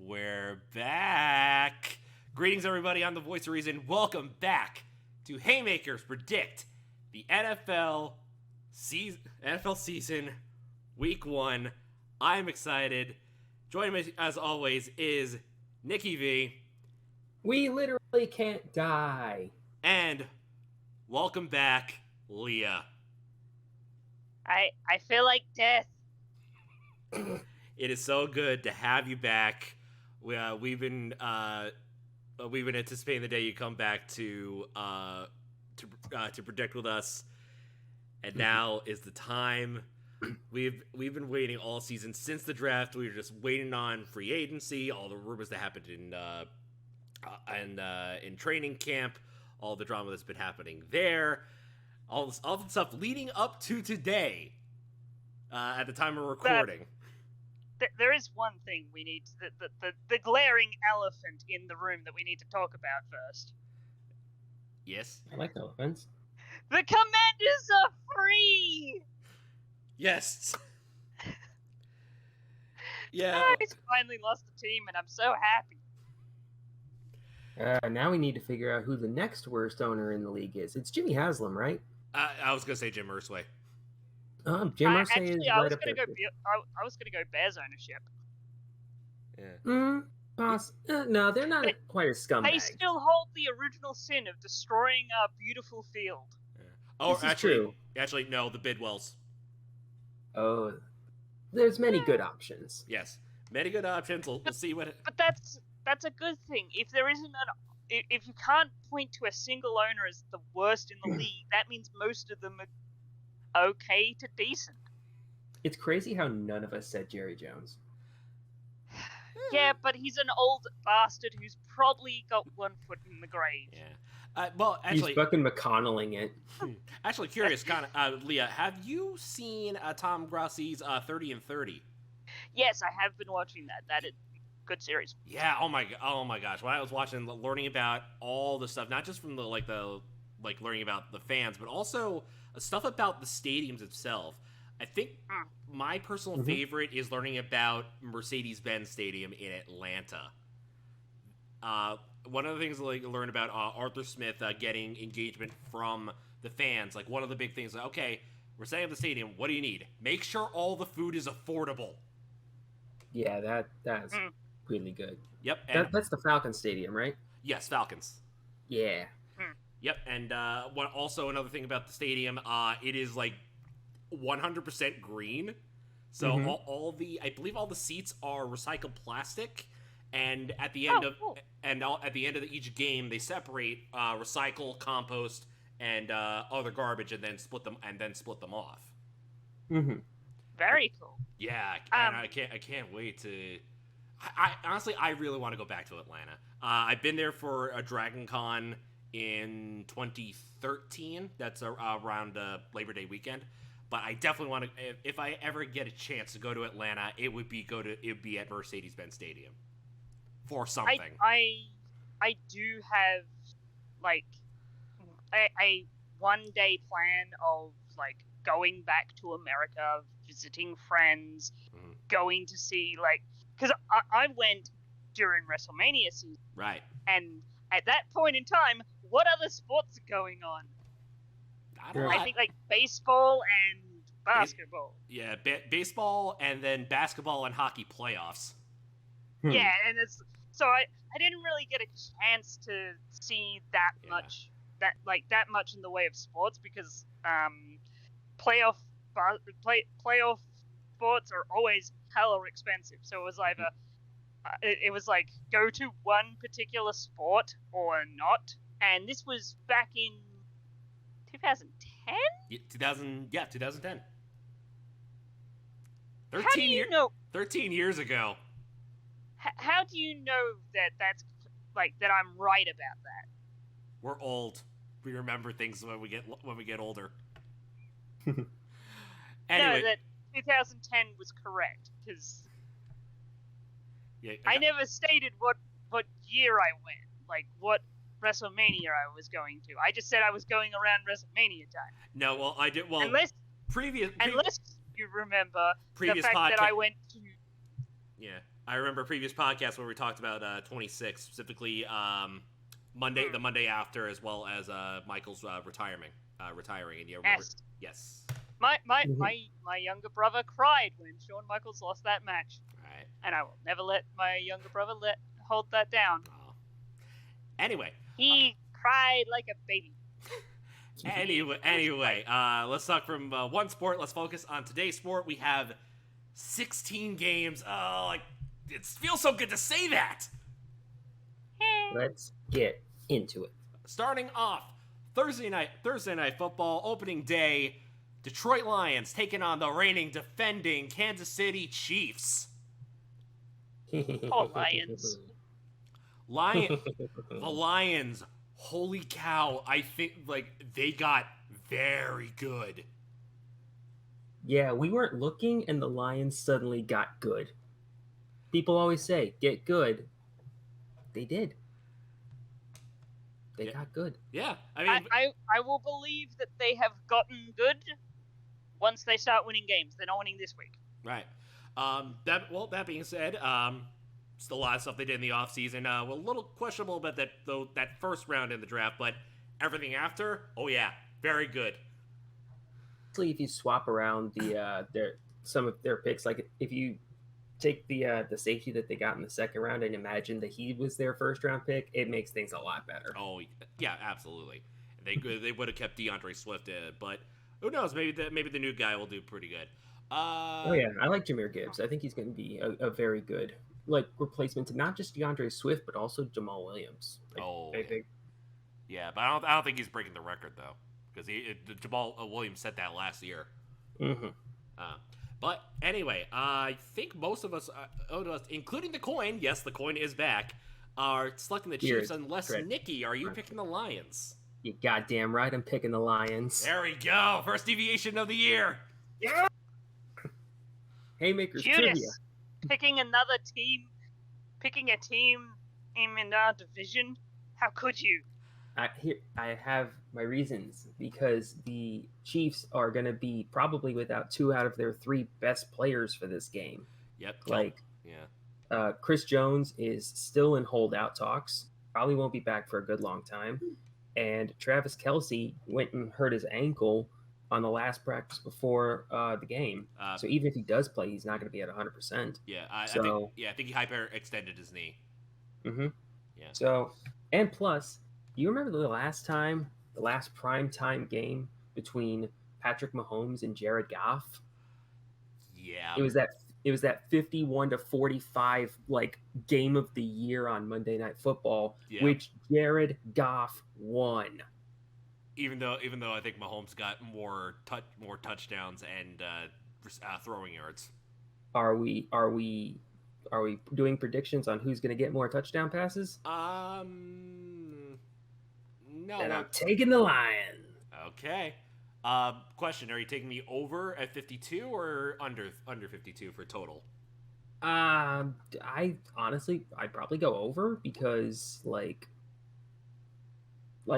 We're back. Greetings, everybody. I'm the voice of reason. Welcome back to Haymakers Predict the NFL season, Week 1. I'm excited. Joining me, as always, is Nikki V. We literally can't die. And welcome back, Leah. I feel like death. It is so good to have you back. We've been anticipating the day you come back to predict with us, and now is the time. We've been waiting all season since the draft. We were just waiting on free agency, all the rumors that happened in training camp, all the drama that's been happening there, all the stuff leading up to today. At the time of recording. There is one thing we need, the glaring elephant in the room that we need to talk about first. Yes? I like elephants. The Commanders are free! Yes! Yeah. He's finally lost the team, and I'm so happy. Now we need to figure out who the next worst owner in the league is. It's Jimmy Haslam, right? I was going to say Jim Irsay. Jim Irsay is I right was up there. I was gonna go Bears ownership. Yeah. No, they're not quite as scumbags. They still hold the original sin of destroying our beautiful field. Yeah. Oh, This is true. Actually, no, the Bidwells. Oh, there's many good options. Yes, many good options. We'll see what. But that's a good thing. If there isn't if you can't point to a single owner as the worst in the league, that means most of them are okay to decent. It's crazy how none of us said Jerry Jones. Yeah, but he's an old bastard who's probably got one foot in the grave. Yeah. Well, actually, he's fucking McConnelling it. Actually, curious, Leah, have you seen Tom Grassi's 30 and 30? Yes, I have been watching that. That is good series. Yeah. Oh my gosh! When I was watching, learning about all the stuff, not just from the learning about the fans, but also stuff about the stadiums itself. I think my personal favorite is learning about Mercedes-Benz Stadium in Atlanta. One of the things I learned about Arthur Smith getting engagement from the fans. Like, one of the big things, okay, we're setting up the stadium. What do you need? Make sure all the food is affordable. Yeah, that's really good. Yep. That's the Falcon Stadium, right? Yes, Falcons. Yeah. Yep, and also another thing about the stadium, it is 100% green. So I believe all the seats are recycled plastic, and at the end at the end of each game they separate recycle, compost, and other garbage, and then split them off. Very cool. Yeah, and I can't wait to. I honestly really want to go back to Atlanta. I've been there for a Dragon Con in 2013. That's around Labor Day weekend. But I definitely want to. If I ever get a chance to go to Atlanta, it would be at Mercedes-Benz Stadium for something. I do have a 1 day plan of going back to America, visiting friends, going to see because I went during WrestleMania season, right? And at that point in time, what other sports are going on? I think baseball and basketball. Yeah, baseball, and then basketball and hockey playoffs. Yeah, and it's so I didn't really get a chance to see that much in the way of sports because playoff sports are always hella expensive. So it was either it was go to one particular sport or not, and this was back in 2010? 2010. 13 years ago. How do you know that's that I'm right about that? We're old. We remember things when we get older. Anyway, no, that 2010 was correct because I never stated what year I went, what WrestleMania I was going to. I just said I was going around WrestleMania time. No, well, I did. Well, unless previous you remember previous the fact podcast. that I went to. Yeah. I remember a previous podcast where we talked about 26, specifically the Monday after, as well as Michael's retiring. And you remember? Yes. Yes. My younger brother cried when Shawn Michaels lost that match. Right. And I will never let my younger brother hold that down. Oh. Anyway. He cried like a baby. Anyway, let's talk from one sport. Let's focus on today's sport. We have 16 games. Oh, it feels so good to say that. Let's get into it. Starting off, Thursday night football, opening day. Detroit Lions taking on the reigning, defending Kansas City Chiefs. Oh, Lions. The Lions, holy cow, I think, they got very good. Yeah, we weren't looking, and the Lions suddenly got good. People always say, get good. They did. They got good. Yeah, I mean... I will believe that they have gotten good once they start winning games. They're not winning this week. Right. That being said, still a lot of stuff they did in the offseason. A little questionable about that first round in the draft, but everything after, oh yeah, very good. If you swap around some of their picks, like if you take the safety that they got in the second round and imagine that he was their first round pick, it makes things a lot better. Oh yeah, absolutely. They would have kept DeAndre Swift, but who knows? Maybe the new guy will do pretty good. Oh yeah, I like Jahmyr Gibbs. I think he's going to be a very good replacement to not just DeAndre Swift but also Jamal Williams. Yeah, but I don't think he's breaking the record though, because Jamal Williams set that last year. Mm-hmm. But anyway, I think most of us, including the coin, yes, the coin is back, are selecting the Chiefs. Unless Nikki, are you picking the Lions? You goddamn right, I'm picking the Lions. There we go. First deviation of the year. Yeah. Haymakers Judas, trivia. Picking a team in our division. How could you? I have my reasons, because the Chiefs are going to be probably without 2 out of their 3 best players for this game. Yep. Chris Jones is still in holdout talks. Probably won't be back for a good long time. And Travis Kelce went and hurt his ankle on the last practice before the game. So even if he does play, he's not going to be at 100%. Yeah, I think he hyperextended his knee. Mm-hmm. Yeah. So, and plus, you remember the last prime time game between Patrick Mahomes and Jared Goff? Yeah. It was that 51-45 game of the year on Monday Night Football, which Jared Goff won. Even though I think Mahomes got more touchdowns and throwing yards. Are we doing predictions on who's going to get more touchdown passes? No. Then I'm taking the Lions. Okay. Question: are you taking the over at 52 or under 52 for total? I'd probably go over, because like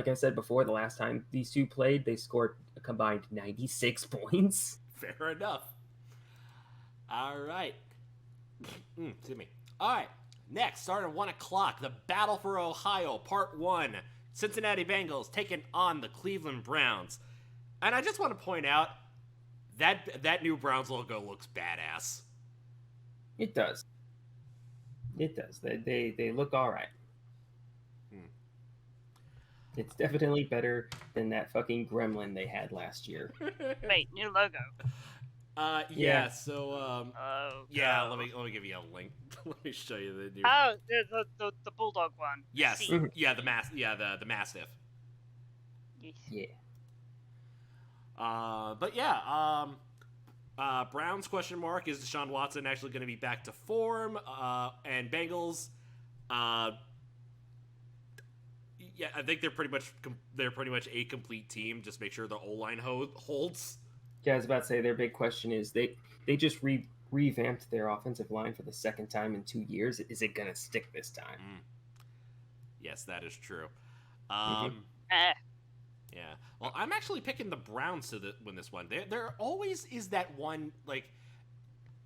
I said before, the last time these two played, they scored a combined 96 points. Fair enough. All right. Excuse me. All right. Next, starting at 1 o'clock, the Battle for Ohio, Part 1. Cincinnati Bengals taking on the Cleveland Browns. And I just want to point out that new Browns logo looks badass. It does. They look all right. It's definitely better than that fucking gremlin they had last year. Wait, new logo. Yeah. So Oh, yeah, no. let me give you a link. Let me show you the new. Oh, the bulldog one. Yes. See. Yeah, the Mastiff. Yeah. But yeah, Browns question mark, is Deshaun Watson actually going to be back to form? And Bengals, yeah, I think they're pretty much a complete team. Just make sure the O-line holds. Yeah, I was about to say, their big question is they just revamped their offensive line for the second time in 2 years. Is it going to stick this time? Yes, that is true. Yeah. Well, I'm actually picking the Browns to win this one. There always is that one,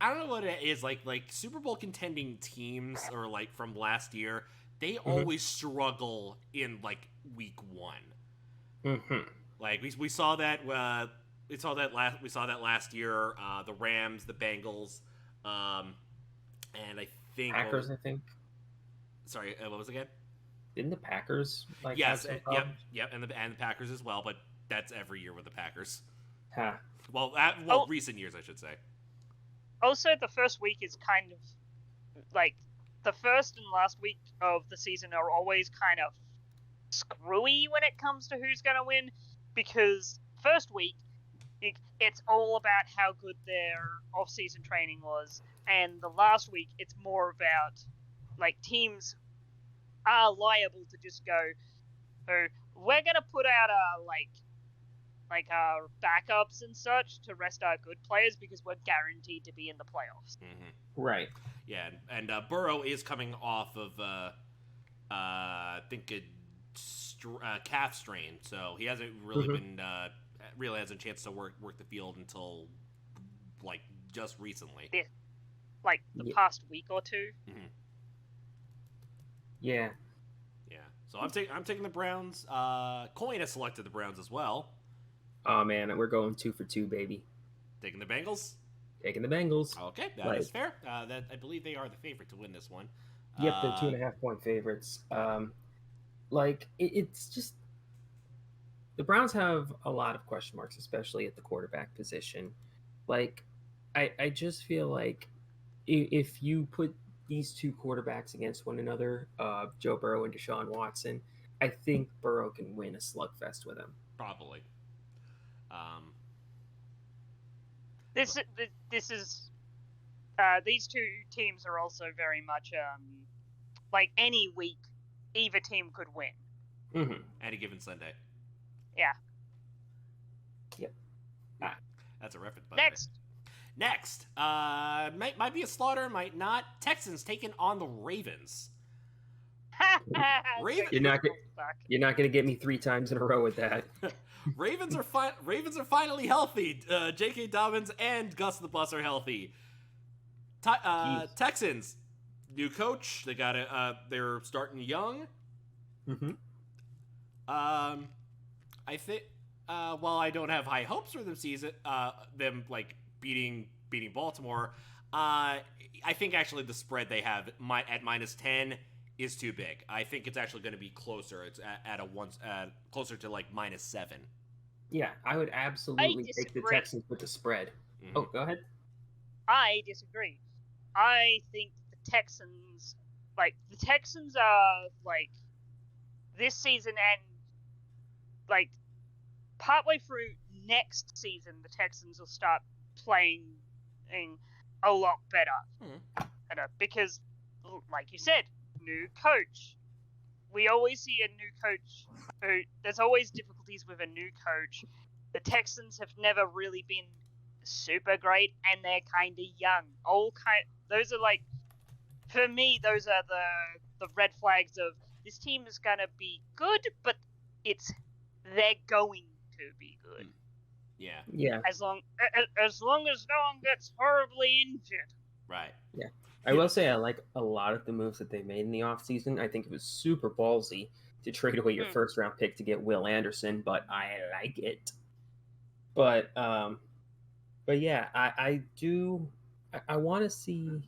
I don't know what it is. Like Super Bowl contending teams, or like from last year, they always struggle in like week 1. Like we saw that we saw that last year. The Rams, the Bengals, and I think Packers, I think. Sorry, what was it again? Didn't the Packers have Yes, some yep, problems? and the Packers as well. But that's every year with the Packers. Ha. Well, recent years, I should say. Also, the first week is kind of like the first and last week of the season are always kind of screwy when it comes to who's going to win, because first week it's all about how good their off-season training was, and the last week it's more about like teams are liable to just go, oh, we're going to put out our backups and such to rest our good players because we're guaranteed to be in the playoffs. Right. Yeah, and Burrow is coming off of I think a calf strain, so he hasn't really been really has a chance to work the field until like just recently. Like the past week or two. Yeah. Yeah. So I'm taking the Browns. Coin has selected the Browns as well. Oh man, we're going 2 for 2, baby. Taking the Bengals. Taking the Bengals. Okay, that is fair. That I believe they are the favorite to win this one. Yep, they're 2.5-point favorites. It's just the Browns have a lot of question marks, especially at the quarterback position. Like, I just feel like if you put these two quarterbacks against one another, Joe Burrow and Deshaun Watson, I think Burrow can win a slugfest with him. Probably. These two teams are also very much like any week, either team could win. Any given Sunday. Yeah. Yep. That's a reference. Next, might be a slaughter, might not. Texans taking on the Ravens. You're not going to get me 3 times in a row with that. Ravens are finally healthy. J.K. Dobbins and Gus the Bus are healthy. Texans, new coach. They got they're starting young. I think. While I don't have high hopes for them them like beating Baltimore, I think actually the spread they have at -10 is too big. I think it's actually going to be closer. It's closer to like -7. Yeah, I would absolutely take the Texans with the spread. Oh, go ahead. I disagree. I think the Texans are like this season and like partway through next season, the Texans will start playing a lot better. Because, like you said, new coach. We always see a new coach. There's always difficulties with a new coach. The Texans have never really been super great, and they're kind of young. Those are like, for me, those are the red flags of this team is gonna be good, but they're going to be good. Yeah. As long as no one gets horribly injured. Right. Yeah. I will say I like a lot of the moves that they made in the offseason. I think it was super ballsy to trade away your first round pick to get Will Anderson, but I like it. But yeah, I want to see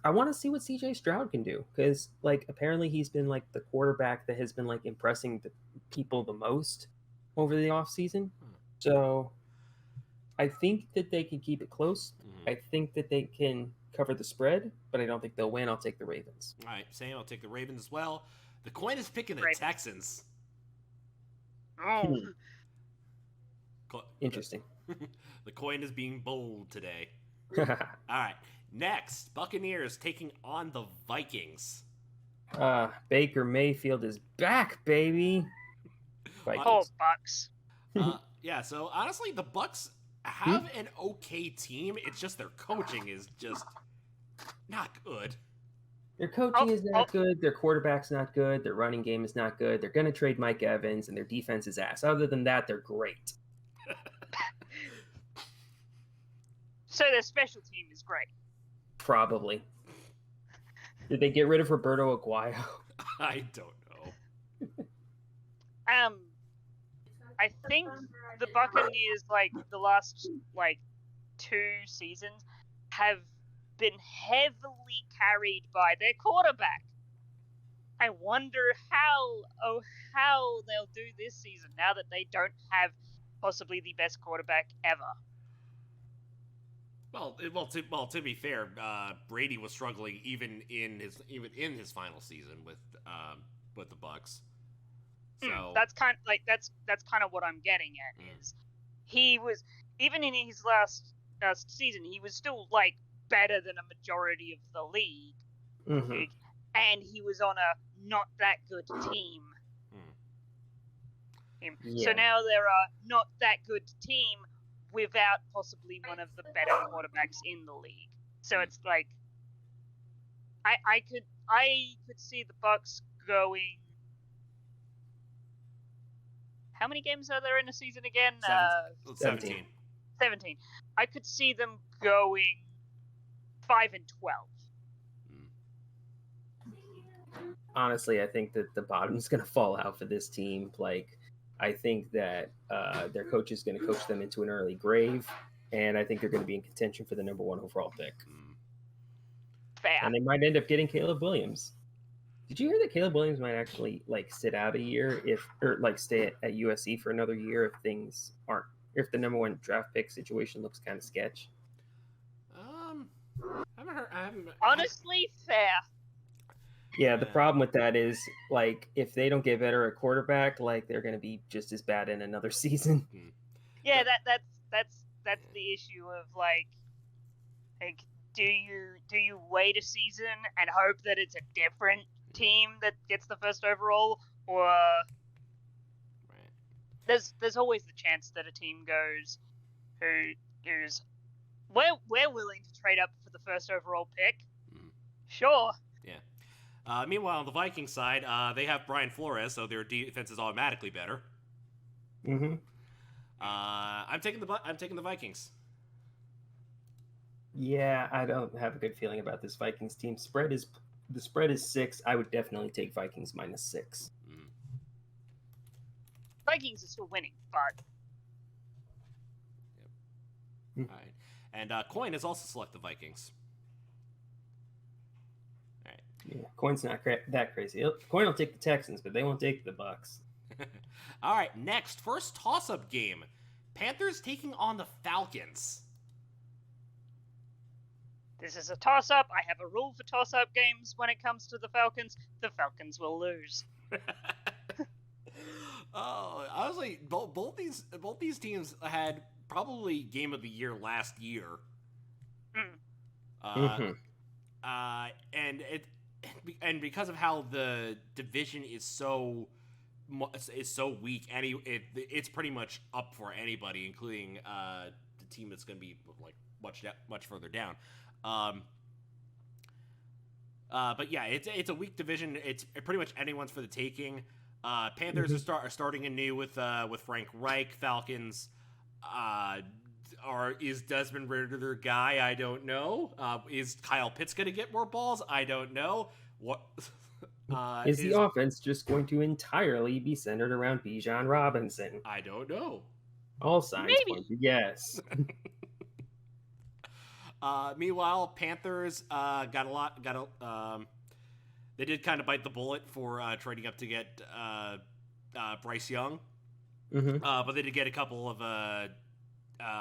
what CJ Stroud can do, because like apparently he's been like the quarterback that has been like impressing the people the most over the offseason. So I think that they can keep it close. I think that they can cover the spread, but I don't think they'll win. I'll take the Ravens. All right, same. I'll take the Ravens as well. The coin is picking the Texans. Oh. Interesting. The coin is being bold today. All right, next, Buccaneers taking on the Vikings. Baker Mayfield is back, baby. Oh, Bucks. Yeah, so honestly, the Bucks have an okay team. It's just their coaching is just not good. Their coaching is not good. Their quarterback's not good. Their running game is not good. They're going to trade Mike Evans, and their defense is ass. Other than that, they're great. So their special team is great. Probably. Did they get rid of Roberto Aguayo? I don't know. I think the Buccaneers, like the last 2 seasons, have been heavily carried by their quarterback. I wonder how they'll do this season now that they don't have possibly the best quarterback ever. Well, to be fair, Brady was struggling even in his final season with the Bucks. So that's kind of what I'm getting at. Is he was, even in his last season, he was still better than a majority of the league, and he was on a not that good team. Yeah. So now they're a not that good team without possibly one of the better quarterbacks in the league. So it's I could see the Bucks going. How many games are there in a season again? 17. 17. I could see them going 5-12. Honestly, I think that the bottom's going to fall out for this team. I think that their coach is going to coach them into an early grave, and I think they're going to be in contention for the number 1 overall pick. Fair. And they might end up getting Caleb Williams. Did you hear that Caleb Williams might actually sit out a year or stay at USC for another year if the number 1 draft pick situation looks kind of sketch? Honestly, fair. Yeah, the problem with that is if they don't get better at quarterback, they're going to be just as bad in another season. Yeah, that's the issue of do you wait a season and hope that it's a different team that gets the first overall, or there's always the chance that a team goes who's we're willing to trade up for the first overall pick. Sure. Yeah. Meanwhile, on the Vikings side, they have Brian Flores, so their defense is automatically better. I'm taking the Vikings. Yeah, I don't have a good feeling about this Vikings team. The spread is 6. I would definitely take Vikings -6. Vikings are still winning, but All right. And Coin has also selected the Vikings. All right. Yeah, Coin's not that crazy. Coin will take the Texans, but they won't take the Bucks. All right, next, first toss-up game. Panthers taking on the Falcons. This is a toss-up. I have a rule for toss-up games when it comes to the Falcons. The Falcons will lose. Honestly, both these teams had probably game of the year last year. And because of how the division is so weak, it's pretty much up for anybody, including the team that's going to be much further down. But yeah, it's a weak division. It's pretty much anyone's for the taking. Panthers are starting anew with Frank Reich. Falcons is Desmond Ridder their guy? I don't know. Is Kyle Pitts going to get more balls? I don't know. What is the offense just going to entirely be centered around Bijan Robinson? I don't know. All signs point to yes. Meanwhile, Panthers they did kind of bite the bullet for trading up to get Bryce Young, but they did get a couple of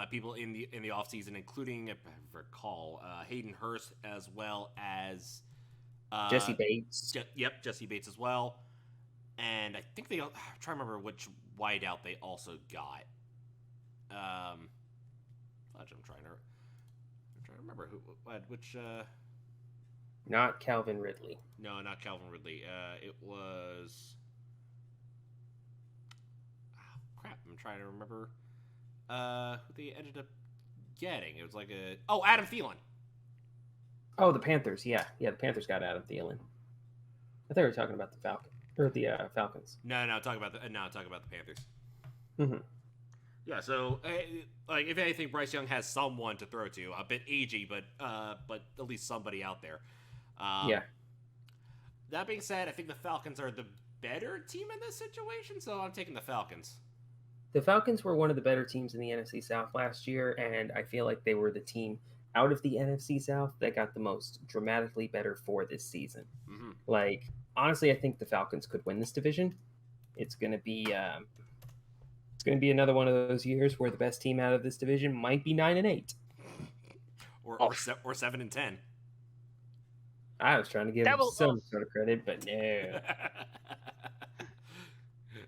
people in the offseason, including, if I recall, Hayden Hurst as well as Jesse Bates. Jesse Bates as well, and I think I'm trying to remember which wideout they also got. I'm trying to remember which. Not Calvin Ridley. No, not Calvin Ridley. It was. Oh, crap! I'm trying to remember. Who they ended up getting? It was Adam Thielen. Oh, the Panthers. Yeah, the Panthers got Adam Thielen. I thought we were talking about the Falcons. No, talk about the Panthers. Yeah, so like if anything, Bryce Young has someone to throw to. A bit agey, but at least somebody out there. Yeah. That being said, I think the Falcons are the better team in this situation, so I'm taking the Falcons. The Falcons were one of the better teams in the NFC South last year, and I feel like they were the team out of the NFC South that got the most dramatically better for this season. Mm-hmm. Like, honestly, I think the Falcons could win this division. It's going to be another one of those years where the best team out of this division might be 9-8, or 7-10. I was trying to give them some sort of credit, but no.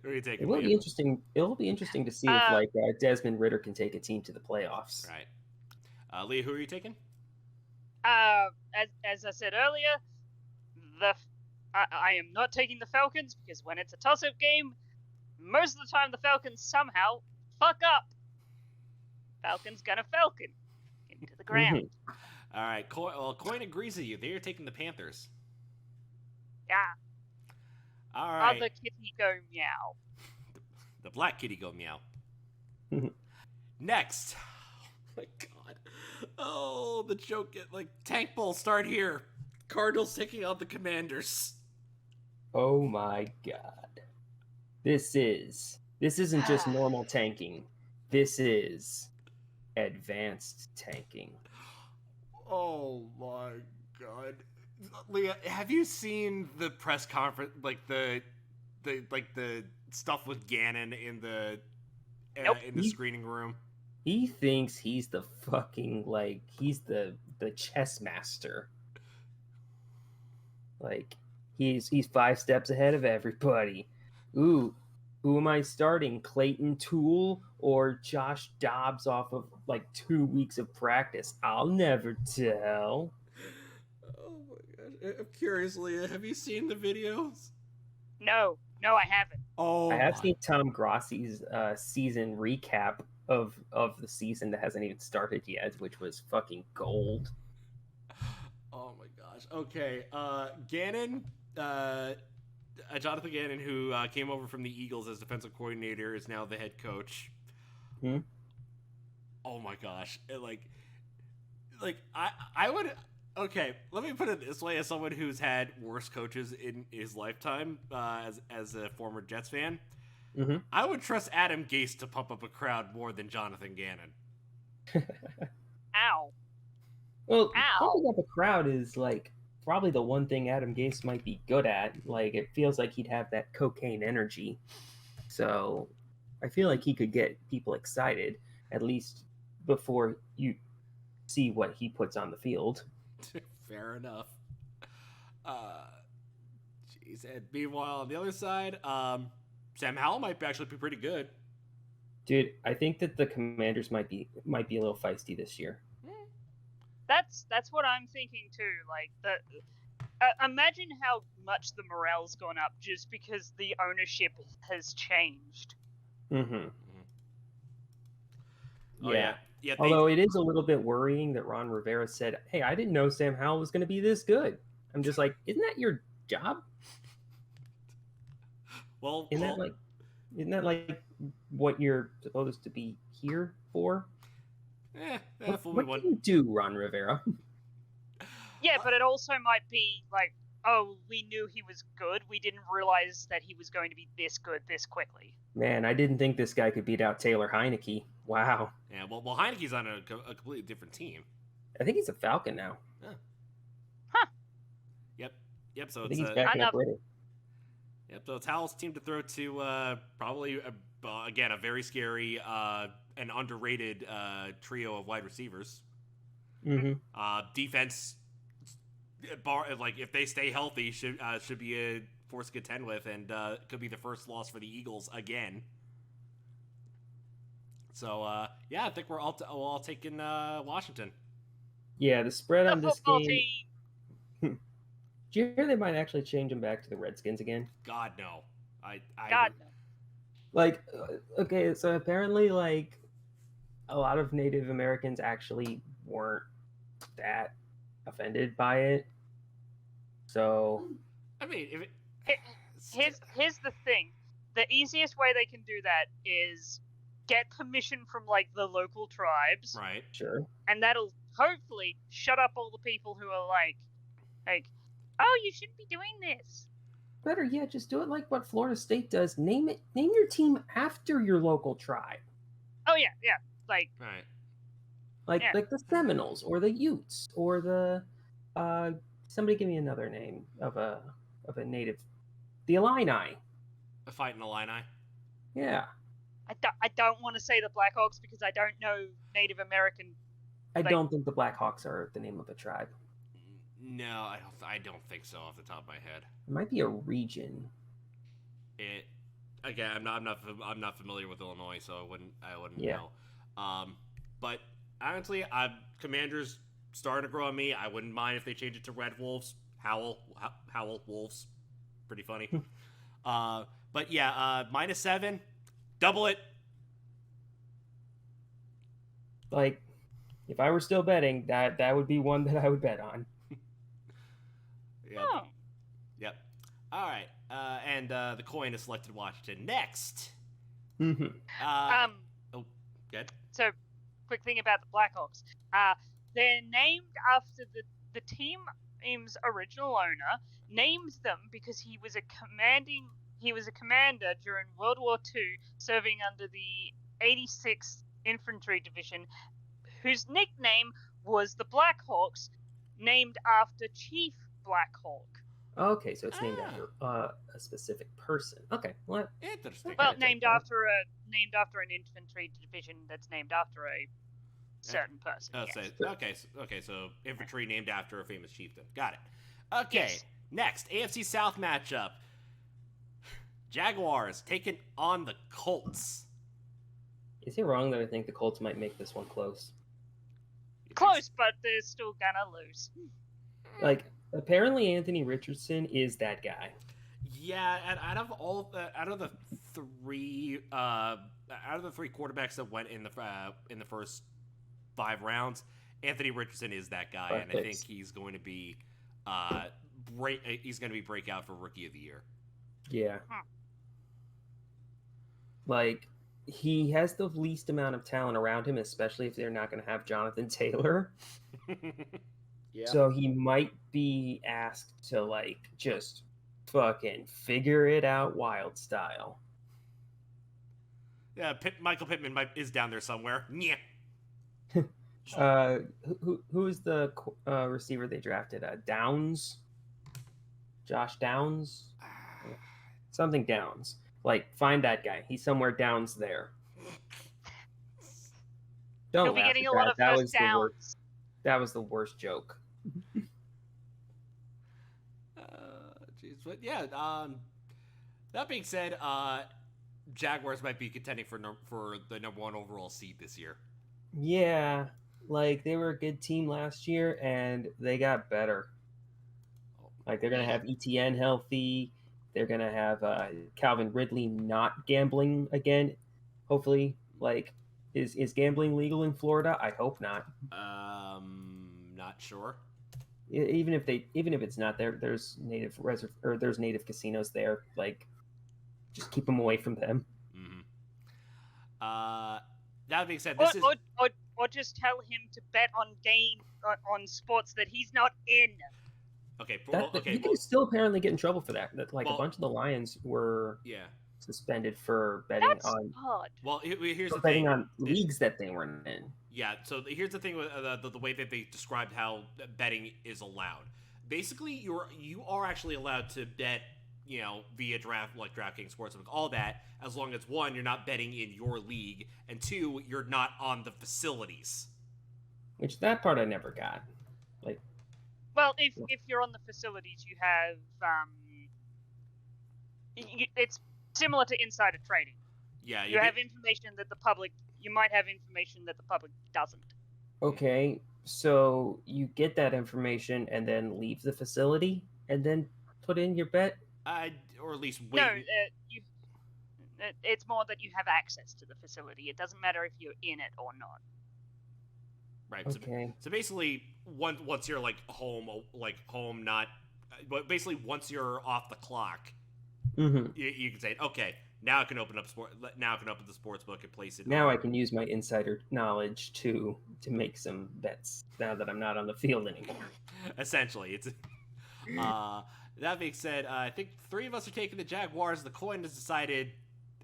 Who are you taking? It will be interesting. It will be interesting to see if Desmond Ridder can take a team to the playoffs. Right. Leah, who are you taking? As I said earlier, I am not taking the Falcons because when it's a toss-up game, most of the time the Falcons somehow fuck up. Falcons gonna Falcon into the ground. Mm-hmm. All right, Coin agrees with you. They are taking the Panthers. Yeah. All right. Other kitty go meow. The black kitty go meow. Next. Oh my god. Oh, the joke. Tank Bowl start here. Cardinals taking out the Commanders. Oh my god. This isn't just normal tanking. This is advanced tanking. Oh my god. Leah, have you seen the press conference, the stuff with Gannon in the in the screening room? He thinks he's the fucking he's the chess master. He's 5 steps ahead of everybody. Ooh, who am I starting? Clayton Toole or Josh Dobbs off of 2 weeks of practice? I'll never tell. Oh my gosh. I'm curious, Leah, have you seen the videos? No, I haven't. Oh, I have seen Tom Grossi's season recap of the season that hasn't even started yet, which was fucking gold. Oh my gosh. Okay, Gannon, Jonathan Gannon, who came over from the Eagles as defensive coordinator, is now the head coach. Oh my gosh. I would... Okay, let me put it this way, as someone who's had worse coaches in his lifetime, as a former Jets fan, I would trust Adam Gase to pump up a crowd more than Jonathan Gannon. Ow. Well, pumping up a crowd is probably the one thing Adam Gase might be good at. It feels like he'd have that cocaine energy. So I feel like he could get people excited, at least before you see what he puts on the field. Fair enough. Jeez. And meanwhile, on the other side, Sam Howell might actually be pretty good. Dude, I think that the Commanders might be a little feisty this year. That's what I'm thinking too. Imagine how much the morale's gone up just because the ownership has changed. Mm-hmm. Oh, yeah. Although it is a little bit worrying that Ron Rivera said, "Hey, I didn't know Sam Howell was going to be this good." I'm just like, isn't that your job? Isn't that what you're supposed to be here for? What do you do, Ron Rivera? Yeah, but it also might be oh, we knew he was good. We didn't realize that he was going to be this good this quickly. Man, I didn't think this guy could beat out Taylor Heineke. Wow. Yeah, well, Heineke's on a completely different team. I think he's a Falcon now. Huh. Yep. So he's backing up Ritter. Yep. So it's Howell's team to throw to probably again a very scary and underrated trio of wide receivers. Mm-hmm. Defense, if they stay healthy, should be a force to contend with, and could be the first loss for the Eagles again. So I think we're all taking Washington. Yeah, the spread on this game. Do you hear they might actually change them back to the Redskins again? God no. God no. Okay, so apparently a lot of Native Americans actually weren't that offended by it. So I mean, here's the thing. The easiest way they can do that is get permission from like the local tribes, Right. Sure. and that'll hopefully shut up all the people who are like, oh, you shouldn't be doing this. Better yet, just do it like what Florida State does. Name your team after your local tribe. Oh yeah, like Right. Like the Seminoles or the Utes or the somebody give me another name of a native. The Illini. A fight in Illini. Yeah. I don't want to say the Blackhawks because I don't know Native American. I don't think the Blackhawks are the name of a tribe. No, I don't think so off the top of my head. It might be a region. It again, I'm not familiar with Illinois, so I wouldn't Yeah. know. But honestly, Commanders starting to grow on me. I wouldn't mind if they change it to Red Wolves, Howl Wolves. Pretty funny. But yeah, -7, double it. Like, if I were still betting, that would be one that I would bet on. Yeah. Oh. Yep. All right. And the coin has selected Washington next. Mm-hmm. Oh, good. So, quick thing about the Blackhawks. They're named after the team's original owner. Named them because he was a commander during World War II, serving under the 86th Infantry Division, whose nickname was the Blackhawks, named after Chief Blackhawk. Okay, so it's named after a specific person. Okay, well, Interesting. Well, Okay, named okay. after an infantry division that's named after a certain person. Oh, Yes. okay, so infantry named after a famous chieftain. Got it. Okay, Yes. next AFC South matchup: Jaguars taking on the Colts. is it wrong that I think the Colts might make this one close? Close, but they're still gonna lose. Like, apparently Anthony Richardson is that guy. Yeah, and out of the three quarterbacks that went in the first 5 rounds, Anthony Richardson is that guy, Five and I think picks. he's going to be breakout for Rookie of the Year. Yeah. Huh. Like, he has the least amount of talent around him, especially if they're not going to have Jonathan Taylor. Yeah. So he might be asked to, like, just fucking figure it out wild style. Yeah, Michael Pittman is down there somewhere. Yeah. Who is the receiver they drafted? Downs? Josh Downs? Something Downs. Like, find that guy. He's somewhere Downs there. Don't He'll be laugh getting at a lot that. of That first was the worst. downs. That was the worst joke. Jeez, but yeah. That being said, Jaguars might be contending for the number 1 overall seed this year. Yeah, like, they were a good team last year, and they got better. Like, they're going to have ETN healthy. They're going to have Calvin Ridley not gambling again. Hopefully, like, is gambling legal in Florida? I hope not. Not sure. Even if it's not there, there's native casinos there. Like, just keep them away from them. Mm-hmm. That being said, Or just tell him to bet on sports that he's not in. Okay. You can still apparently get in trouble for that. Like, Well, a bunch of the Lions were suspended for betting That's on odd. Well, here's the betting thing. on leagues that they weren't in. Yeah, so here's the thing with the way that they described how betting is allowed. Basically, you are actually allowed to bet, via DraftKings Sportsbook, all that, as long as 1, you're not betting in your league, and 2, you're not on the facilities. Which, that part I never got. Like, Well, if you're on the facilities, you have it's similar to insider trading. Yeah, You have information that you might have information that the public doesn't. okay, so you get that information and then leave the facility and then put in your bet? or at least wait. No, it's more that you have access to the facility. It doesn't matter if you're in it or not. Right. Okay. So basically, once you're home, but basically once you're off the clock, Mm-hmm. you can say, okay, Now I can open up the sports book and place it. Now I can use my insider knowledge to make some bets now that I'm not on the field anymore. Essentially, it's. That being said, I think 3 of us are taking the Jaguars. The coin has decided,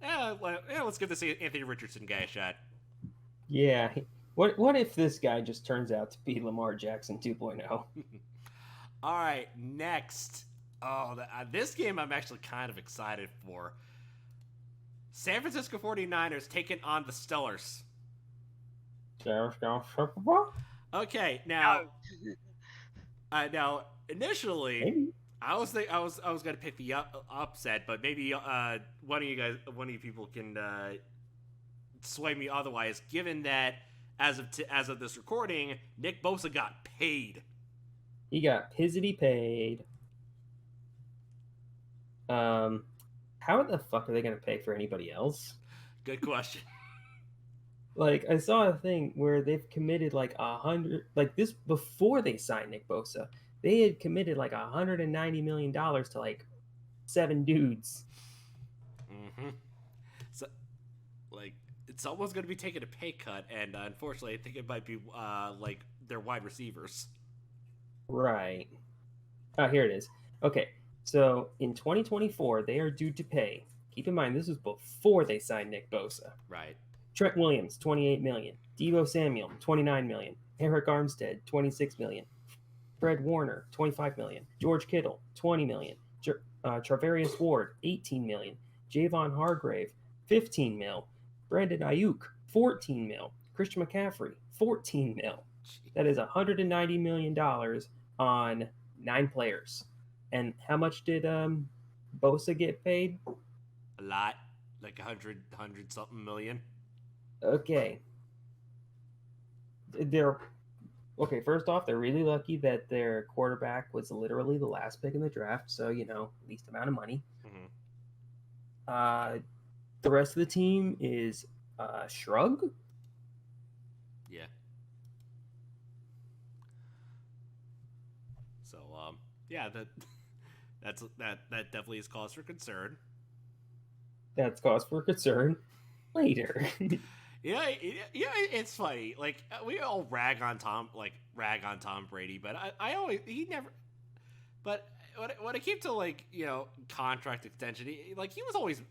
let's give this Anthony Richardson guy a shot. Yeah. What if this guy just turns out to be Lamar Jackson 2.0? All right, next. This game I'm actually kind of excited for. San Francisco 49ers taking on the Steelers. Okay, now, initially, Maybe. I was gonna pick the upset, but maybe one of you people can sway me otherwise. Given that as of this recording, Nick Bosa got paid. He got pizzity paid. How the fuck are they gonna pay for anybody else? Good question. Like, I saw a thing where they've committed like 100, like this before they signed Nick Bosa. They had committed like $190 million to like 7 dudes. Mm-hmm. So, like, someone's going to be taking a pay cut, and unfortunately, I think it might be like their wide receivers. Right. Oh, here it is. Okay, so in 2024, they are due to pay. Keep in mind, this was before they signed Nick Bosa. Right. Trent Williams, $28 million. Deebo Samuel, $29 million. Eric Armstead, $26 million. Fred Warner, $25 million. George Kittle, $20 million. Travarius Ward, $18 million. Javon Hargrave, $15 million. Brandon Ayuk, $14 million. Christian McCaffrey, $14 million. That is $190 million on 9 players. And how much did Bosa get paid? A lot, like 100 something million. Okay. First off, they're really lucky that their quarterback was literally the last pick in the draft, so least amount of money. Mm-hmm. The rest of the team is shrug. Yeah. So that definitely is cause for concern. That's cause for concern later. Yeah, it's funny. Like, we all rag on Tom Brady, but he never. But when it came to contract extension, he was always,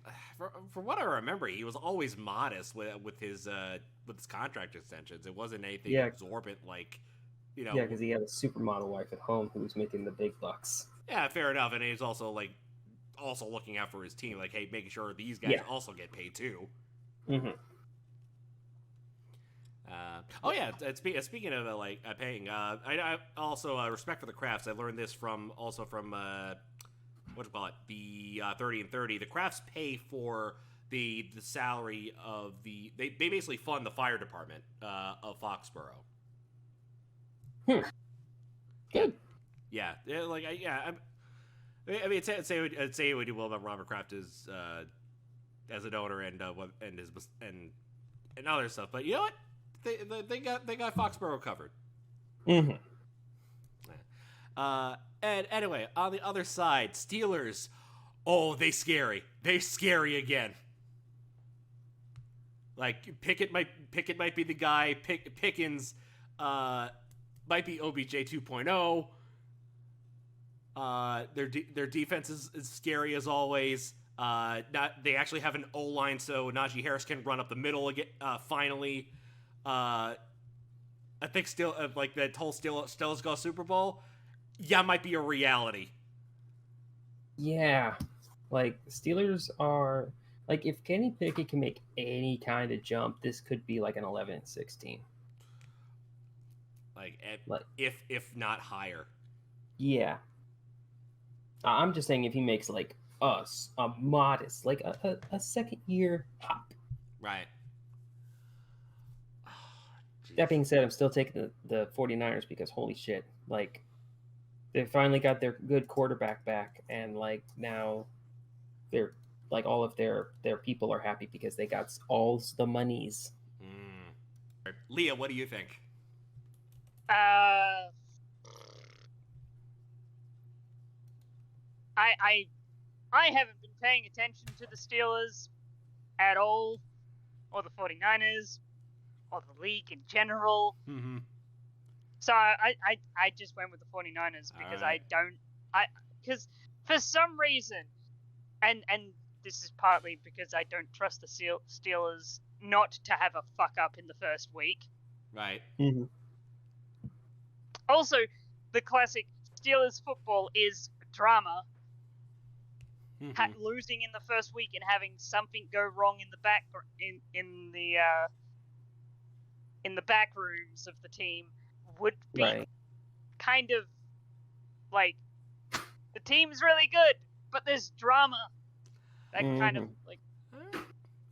from what I remember, he was always modest with his contract extensions. It wasn't anything exorbitant Yeah, because he had a supermodel wife at home who was making the big bucks. Yeah, fair enough, and he's also looking out for his team, hey, making sure these guys also get paid too. Mm-hmm. Speaking of paying, I also respect for the crafts. I learned this from the 30 and 30. The crafts pay for the salary of they basically fund the fire department of Foxborough. Good. Yeah, I'd say it would do well about Robert Kraft as an owner and other stuff. But you know what? They got Foxborough covered. Mm-hmm. And anyway, on the other side, Steelers. Oh, they scary. They scary again. Pickett might be the guy. Pickens might be OBJ 2.0. Their defense is scary as always. They actually have an O-line, so Najee Harris can run up the middle again. Finally, I think still that whole Steelers go Super Bowl. Yeah, might be a reality. Yeah, Steelers are if Kenny Pickett can make any kind of jump, this could be an 11-16. If not higher. Yeah. I'm just saying if he makes a modest a second year hop. Right. Oh, that being said, I'm still taking the 49ers because holy shit, they finally got their good quarterback back, and now they're all of their people are happy because they got all the monies. Leah, what do you think? I haven't been paying attention to the Steelers at all, or the 49ers, or the league in general. Mm-hmm. So I just went with the 49ers because Alright. because for some reason, and this is partly because I don't trust the Steelers not to have a fuck up in the first week. Right. Mm-hmm. Also, the classic Steelers football is drama. Mm-hmm. Losing in the first week and having something go wrong in the back in the back rooms of the team would be Right. kind of like the team's really good, but there's drama. That kind of like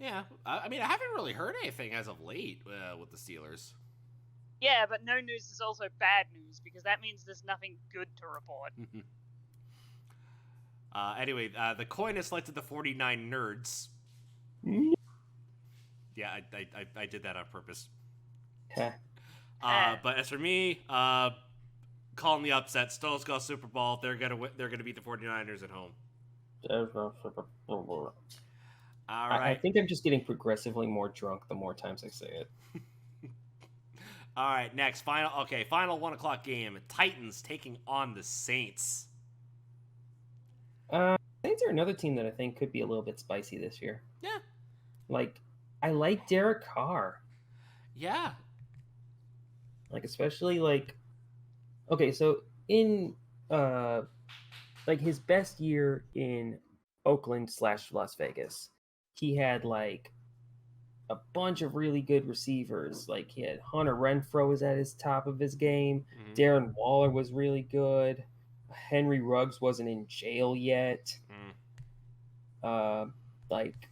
Yeah. I mean, I haven't really heard anything as of late with the Steelers. yeah, but no news is also bad news because that means there's nothing good to report. Anyway, the coin has selected the 49 nerds. Mm-hmm. Yeah, I did that on purpose. Okay. But as for me, calling the upset, Steelers go Super Bowl. They're gonna beat the 49ers at home. All right. I think I'm just getting progressively more drunk the more times I say it. All right. Next, final 1:00 game. Titans taking on the Saints. Saints are another team that I think could be a little bit spicy this year. Yeah. Like, I like Derek Carr. Yeah. Like, especially like, okay, so in like his best year in Oakland/Las Vegas, he had like a bunch of really good receivers. Like he had Hunter Renfrow was at his top of his game. Mm-hmm. Darren Waller was really good. Henry Ruggs wasn't in jail yet. Like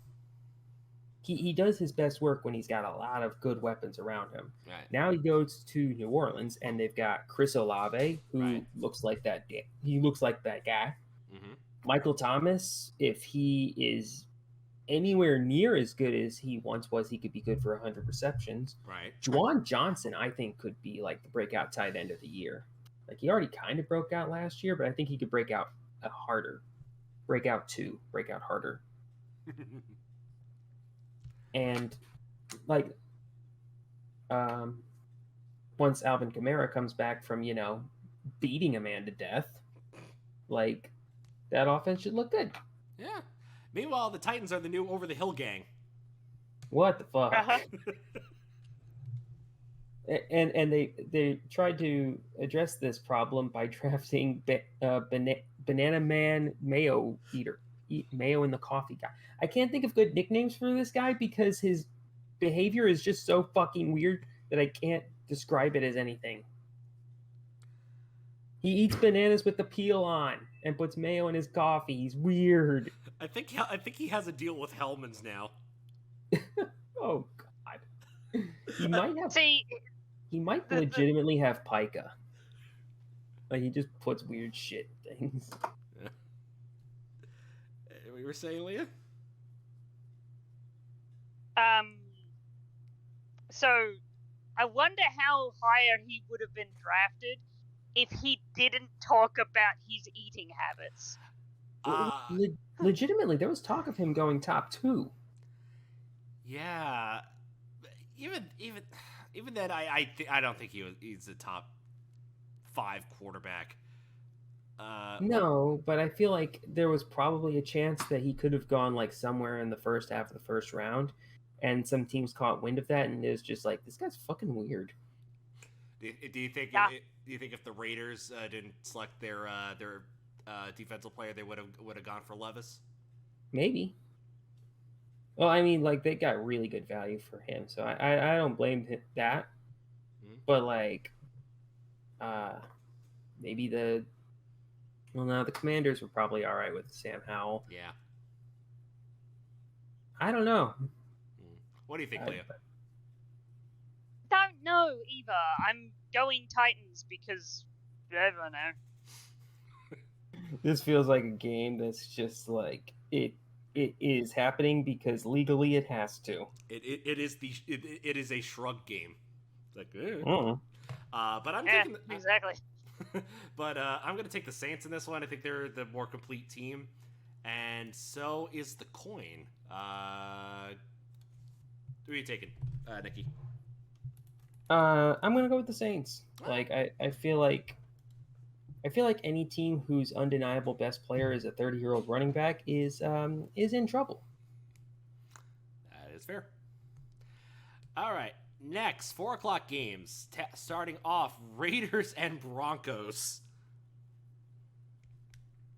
he does his best work when he's got a lot of good weapons around him. Right. Now he goes to New Orleans and they've got Chris Olave, who looks like that. He looks like that guy. Mm-hmm. Michael Thomas, if he is anywhere near as good as he once was, he could be good for 100 receptions. Right. Juwan Johnson, I think, could be like the breakout tight end of the year. Like he already kind of broke out last year, but I think he could break out harder. Break out harder. And like once Alvin Kamara comes back from, beating a man to death, like that offense should look good. Yeah. Meanwhile, the Titans are the new over the hill gang. What the fuck? Uh-huh. And they tried to address this problem by drafting Banana Man Mayo Eater. Mayo in the coffee guy. I can't think of good nicknames for this guy because his behavior is just so fucking weird that I can't describe it as anything. He eats bananas with the peel on and puts mayo in his coffee. He's weird. I think he has a deal with Hellman's now. Oh God. He might have. See, he might legitimately have pica. Like he just puts weird shit in things. What you were saying, Leah? So I wonder how higher he would have been drafted if he didn't talk about his eating habits. Legitimately, there was talk of him going top 2. Yeah, even then, I don't think he's a top 5 quarterback. No, but I feel like there was probably a chance that he could have gone like somewhere in the first half of the first round, and some teams caught wind of that, and it was just like, this guy's fucking weird. Do you think? Yeah. Do you think if the Raiders didn't select their defensive player, they would have gone for Levis? Maybe. Well, I mean, like they got really good value for him, so I don't blame that. Mm-hmm. But like, maybe the Commanders were probably all right with Sam Howell. Yeah. I don't know. What do you think, Leah? Don't know either. I'm going Titans because I don't know. This feels like a game that's just like it is happening because legally it has to. It is a shrug game. Like, but I'm Yeah, taking exactly. but I'm going to take the Saints in this one. I think they're the more complete team, And so is the coin. Who are you taking, Nikki? I'm gonna go with the Saints. Ah. Like I feel like any team whose undeniable best player is a 30-year-old running back is in trouble. That is fair. All right. Next, 4 o'clock games. Starting off, Raiders and Broncos.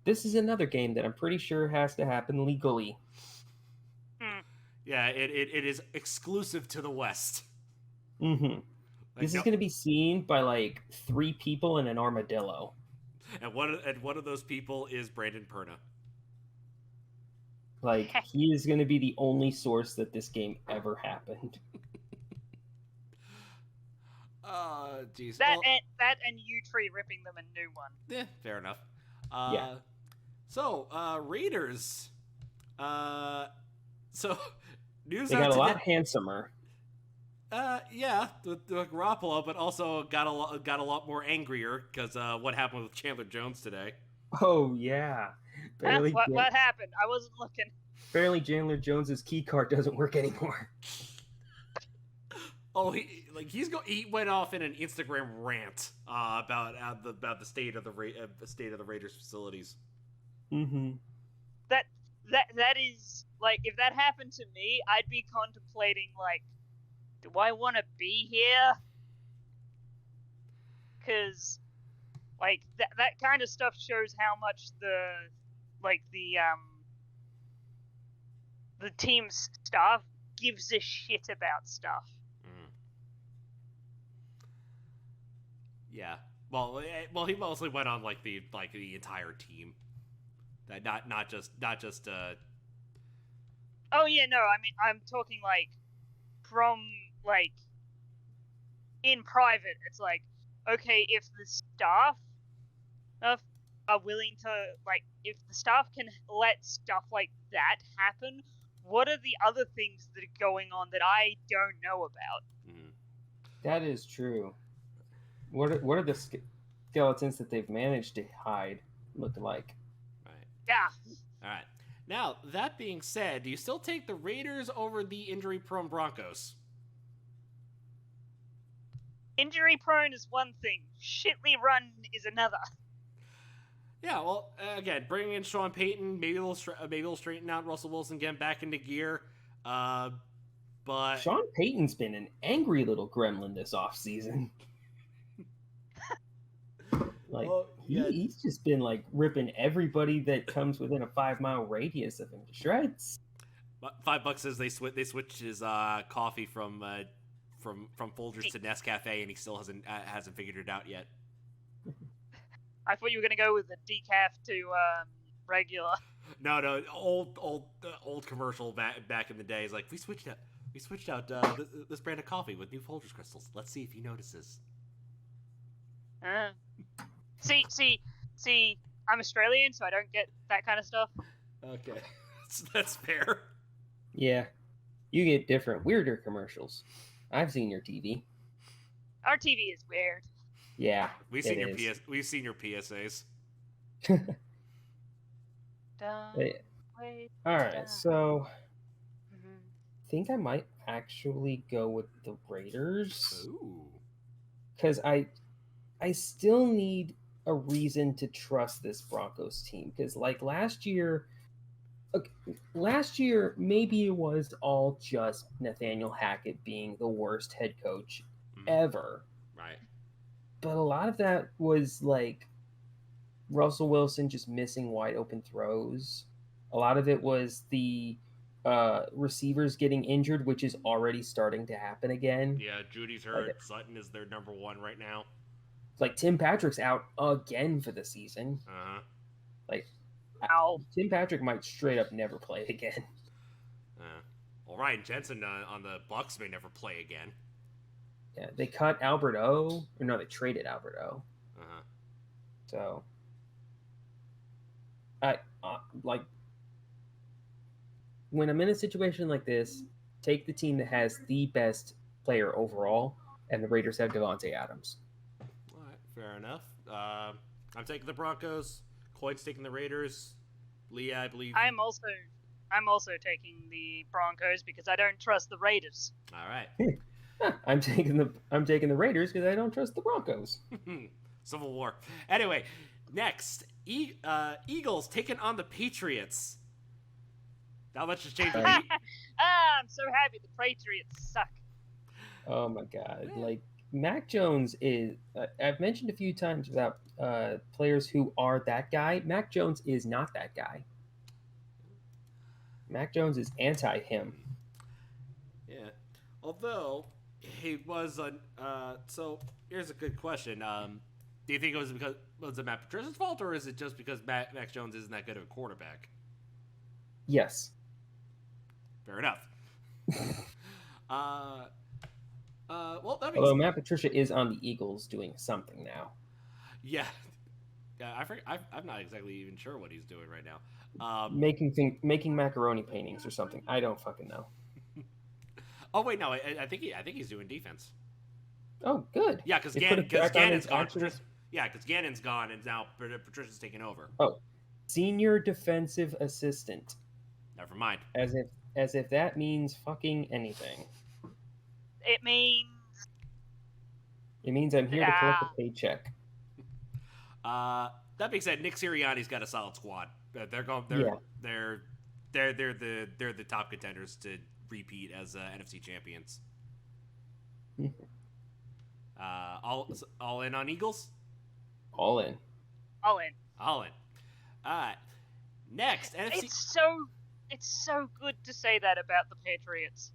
This is another game that I'm pretty sure has to happen legally. Yeah, it is exclusive to the West. Mm-hmm. This is going to be seen by like 3 people in an armadillo. And one of those people is Brandon Perna. Like, he is going to be the only source that this game ever happened. Oh, jeez. That and you tree ripping them a new one. Yeah, fair enough. Yeah. So, Raiders. So, news They out got a today. lot handsomer. Yeah, the Garoppolo, but also got a lot more angrier because what happened with Chandler Jones today. Oh, yeah. Barely, What happened? I wasn't looking. Apparently, Chandler Jones's key card doesn't work anymore. Oh, he went off in an Instagram rant about the state of the Raiders facilities. Mm-hmm. That is like, if that happened to me, I'd be contemplating like, do I want to be here? Because like that kind of stuff shows how much the team's staff gives a shit about stuff. Yeah. Well, he mostly went on like the entire team. That not just. Oh yeah, no. I mean, I'm talking like from like in private. It's like, okay, if the staff are willing to, like, if the staff can let stuff like that happen, what are the other things that are going on that I don't know about? That is true. What are the skeletons that they've managed to hide look like? Right. Yeah. All right. Now, that being said, do you still take the Raiders over the injury-prone Broncos? Injury-prone is one thing. Shitly run is another. Yeah, well, again, bringing in Sean Payton, maybe they'll straighten out Russell Wilson, get him back into gear. But Sean Payton's been an angry little gremlin this offseason. Like, he's just been like ripping everybody that comes within a 5-mile radius of him to shreds. $5 says they switched his coffee from Folgers to Nescafe, and he still hasn't figured it out yet. I thought you were gonna go with the decaf to regular. No, old commercial back in the day is like, we switched out this brand of coffee with new Folgers crystals. Let's see if he notices. See, I'm Australian, so I don't get that kind of stuff. Okay, that's fair. Yeah, you get different, weirder commercials. I've seen your TV. Our TV is weird. Yeah, we've seen your PSAs. All right, so I think I might actually go with the Raiders. Ooh. Because I still need a reason to trust this Broncos team. Because like last year, maybe it was all just Nathaniel Hackett being the worst head coach ever. Right. But a lot of that was like Russell Wilson just missing wide open throws. A lot of it was the receivers getting injured, which is already starting to happen again. Yeah, Judy's hurt. Sutton is their number 1 right now. Like, Tim Patrick's out again for the season. Uh-huh. Like, ow. Tim Patrick might straight up never play again. Well, Ryan Jensen on the Bucs may never play again. Yeah, they cut Albert O. Or no, they traded Albert O. Uh-huh. So, I like, when I'm in a situation like this, take the team that has the best player overall, and the Raiders have Devontae Adams. All right, fair enough. I'm taking the Broncos. Coyne's taking the Raiders. Leah, I believe. I'm also taking the Broncos because I don't trust the Raiders. All right. I'm taking the Raiders because I don't trust the Broncos. Civil War. Anyway, next, Eagles taking on the Patriots. Now let's just change the beat. I'm so happy the Patriots suck. Oh my god! Like Mac Jones is. I've mentioned a few times about players who are that guy. Mac Jones is not that guy. Mac Jones is anti him. Yeah. Although he was a. So here's a good question. Do you think it was it Matt Patricia's fault, or is it just because Mac Jones isn't that good of a quarterback? Yes. Fair enough. Well, that means. Although Matt Patricia is on the Eagles doing something now. Yeah. Yeah, I'm not exactly even sure what he's doing right now. Making macaroni paintings or something. I don't fucking know. Oh wait, no, I think he's doing defense. Oh, good. Yeah, because They put it back on Gannon's his gone. actual- Yeah, because Gannon's gone, and now Patricia's taking over. Oh, senior defensive assistant. Never mind. As if that means fucking anything. It means It means I'm here to collect a paycheck. That being said, Nick Sirianni's got a solid squad. They're the top contenders to repeat as NFC champions. All in on Eagles. All in. all in. All in. All right. Next, NFC. It's so good to say that about the Patriots.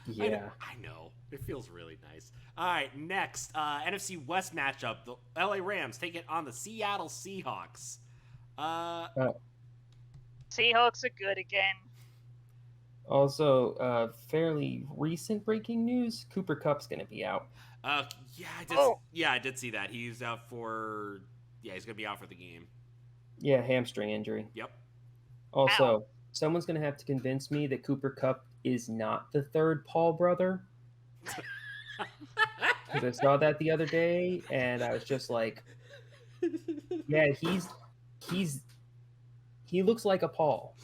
Yeah. I know. It feels really nice. All right, next, NFC West matchup. The LA Rams take it on the Seattle Seahawks. Seahawks are good again. Also, fairly recent breaking news: Cooper Kupp's going to be out. Yeah, I did see that. He's out for. Yeah, he's gonna be out for the game. Yeah, hamstring injury. Yep. Also, someone's going to have to convince me that Cooper Kupp is not the third Paul brother. Because I saw that the other day, and I was just like, yeah, he looks like a Paul.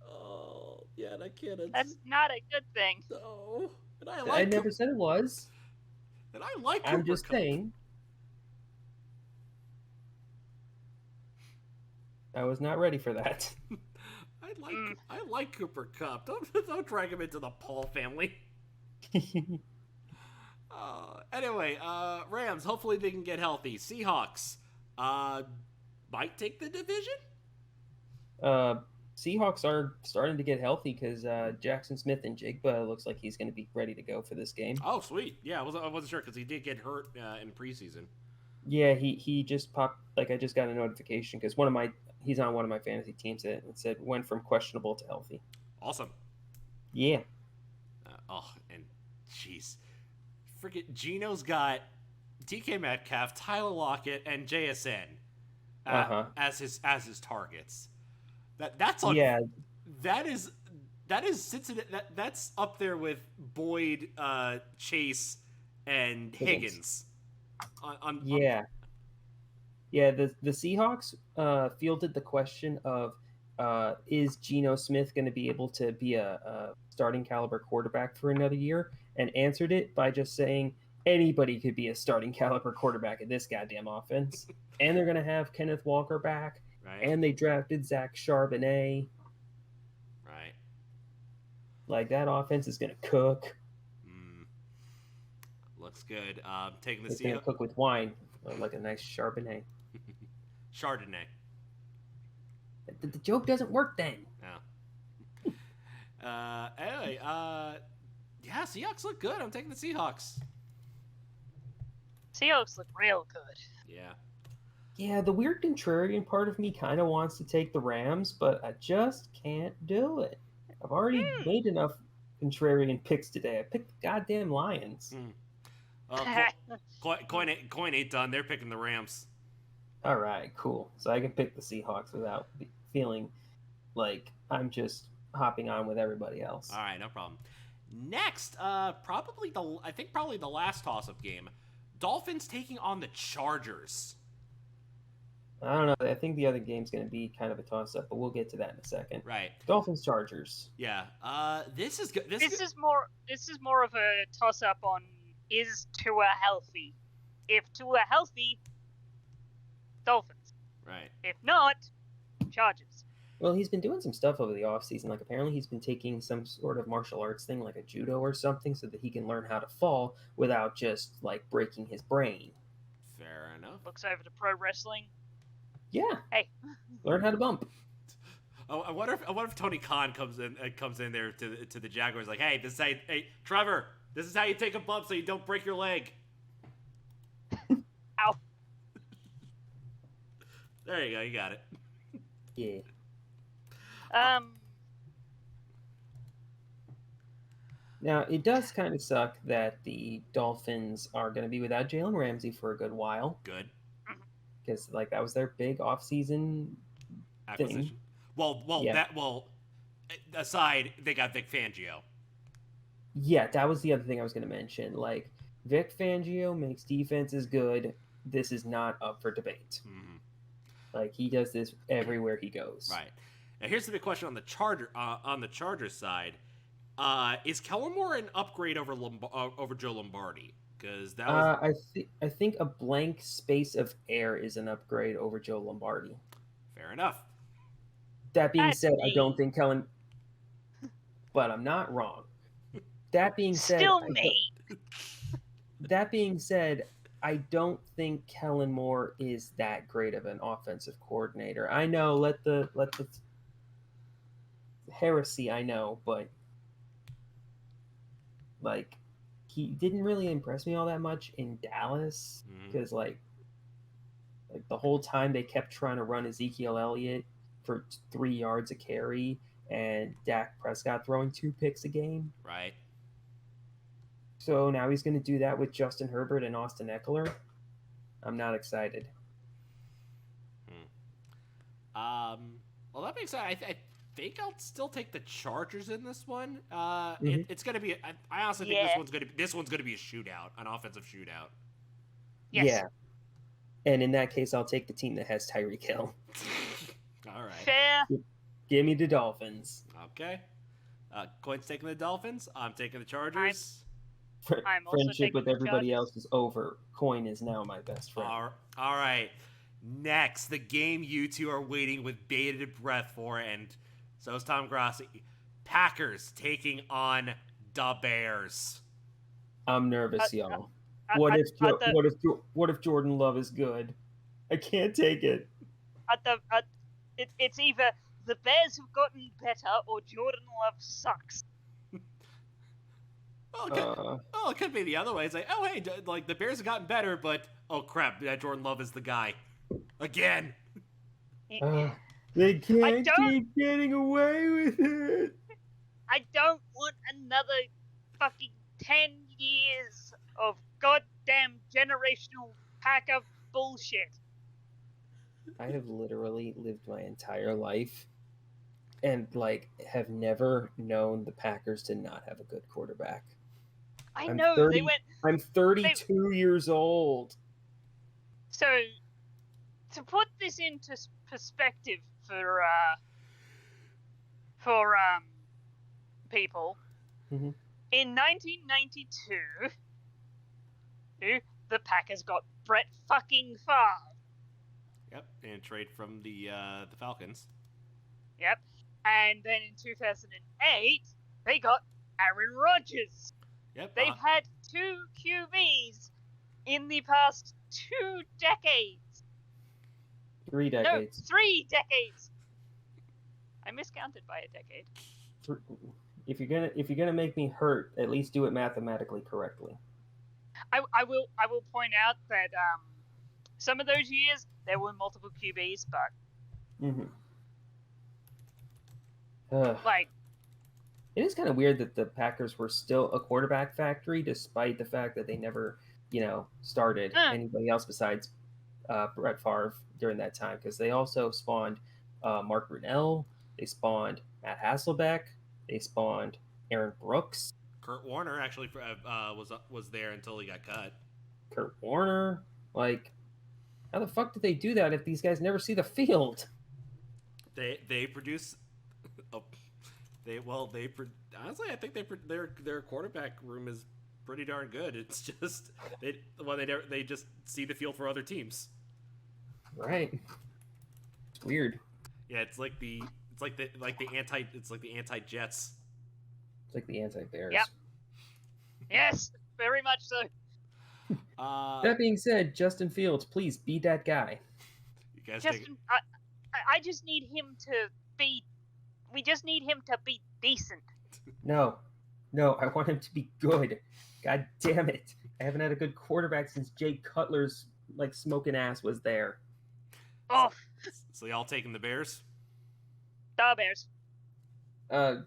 Oh, yeah, and I can't. That's not a good thing. No, and I never said it was. And I like. I'm just saying. I was not ready for that. I like Cooper Kupp. Don't drag him into the Paul family. Anyway, Rams. Hopefully they can get healthy. Seahawks might take the division. Seahawks are starting to get healthy because Jackson Smith and Jigba looks like he's going to be ready to go for this game. Oh, sweet. Yeah, I wasn't sure because he did get hurt in preseason. Yeah, he just popped. Like I just got a notification because he's on one of my fantasy teams that it said went from questionable to healthy. Awesome. Yeah. And jeez, freaking Gino's got DK Metcalf, Tyler Lockett, and JSN as his targets. That's on. Yeah. That is Cincinnati. That's up there with Boyd, Chase, and Higgins. Yeah, the Seahawks fielded the question of is Geno Smith going to be able to be a starting caliber quarterback for another year, and answered it by just saying anybody could be a starting caliber quarterback in this goddamn offense. And they're going to have Kenneth Walker back, right. And they drafted Zach Charbonnet. Right. Like, that offense is going to cook. Looks good. Taking the It's going to cook with wine, like a nice Charbonnet. Chardonnay. The joke doesn't work then. No. Anyway, yeah, Seahawks look good. I'm taking the Seahawks. Seahawks look real good. Yeah. Yeah, the weird contrarian part of me kind of wants to take the Rams, but I just can't do it. I've already made enough contrarian picks today. I picked the goddamn Lions. Coin ain't done. They're picking the Rams. All right, cool. So I can pick the Seahawks without feeling like I'm just hopping on with everybody else. All right, no problem. Next, probably the last toss-up game. Dolphins taking on the Chargers. I don't know. I think the other game's going to be kind of a toss-up, but we'll get to that in a second. Right. Dolphins Chargers. Yeah. This is good. This is more of a toss up on is Tua healthy? If Tua healthy, Dolphins. Right. If not, Chargers. Well, he's been doing some stuff over the offseason. Like, apparently he's been taking some sort of martial arts thing, like a judo or something, so that he can learn how to fall without just, like, breaking his brain. Fair enough. Looks over to pro wrestling. Yeah. Hey. Learn how to bump. Oh, I wonder if Tony Khan comes in there to the Jaguars like, hey, hey Trevor, this is how you take a bump so you don't break your leg. Ow. There you go, you got it. Yeah. Now, it does kind of suck that the Dolphins are going to be without Jalen Ramsey for a good while. Good. Because, like, that was their big off-season acquisition. thing. Yeah. Aside, they got Vic Fangio. Yeah, that was the other thing I was going to mention. Like, Vic Fangio makes defenses good. This is not up for debate. Mm-hmm. Like, he does this everywhere he goes. Right. Now, here's the big question on the Chargers side. Is Kellen Moore an upgrade over Joe Lombardi? Because that was I think a blank space of air is an upgrade over Joe Lombardi. Fair enough. That being said, I don't think Kellen, but I'm not wrong. That being said, That being said, I don't think Kellen Moore is that great of an offensive coordinator. I know, let the heresy, I know, but like, he didn't really impress me all that much in Dallas because like the whole time they kept trying to run Ezekiel Elliott for 3 yards a carry and Dak Prescott throwing 2 picks a game. Right. So now he's going to do that with Justin Herbert and Austin Eckler. I'm not excited. Well, that being said, I think I'll still take the Chargers in this one. It's going to be. I honestly think this one's going to be a shootout, an offensive shootout. Yes. Yeah. And in that case, I'll take the team that has Tyreek Hill. All right. Fair. Give me the Dolphins. Okay. Coin's taking the Dolphins. I'm taking the Chargers. I'm also Friendship with everybody Chargers. else is over. Coin is now my best friend. All right. Next, the game you two are waiting with bated breath for, and so is Tom Grassi. Packers taking on the Bears. I'm nervous, y'all. What if Jordan Love is good? I can't take it. It's either the Bears have gotten better or Jordan Love sucks. Well, it could be the other way. It's like, oh, hey, like the Bears have gotten better, but oh crap, Jordan Love is the guy again. They can't keep getting away with it. I don't want another fucking 10 years of goddamn generational Packer bullshit. I have literally lived my entire life and like have never known the Packers to not have a good quarterback. I'm 32 years old. So, to put this into perspective for people, mm-hmm. In 1992, the Packers got Brett fucking Favre. Yep, and trade from the Falcons. Yep, and then in 2008, they got Aaron Rodgers. Yep. They've had 2 QBs in the past 2 decades. 3 decades. No, 3 decades. I miscounted by a decade. If you're gonna make me hurt, at least do it mathematically correctly. I will point out that some of those years there were multiple QBs, but like. It is kind of weird that the Packers were still a quarterback factory, despite the fact that they never, started anybody else besides Brett Favre during that time. Because they also spawned Mark Brunell, they spawned Matt Hasselbeck, they spawned Aaron Brooks. Kurt Warner actually was there until he got cut. Kurt Warner, like, How the fuck did they do that if these guys never see the field? They produce. Oh, honestly, I think their quarterback room is pretty darn good. It's just they just see the field for other teams. Right. It's weird. Yeah, it's like the anti Jets. It's like the anti-Bears. Yep. Yes, very much so. That being said, Justin Fields, please be that guy. You guys Justin, I just need him to be. We just need him to be decent. No, I want him to be good. God damn it! I haven't had a good quarterback since Jay Cutler's like smoking ass was there. Oh, So y'all taking the Bears? the Bears. I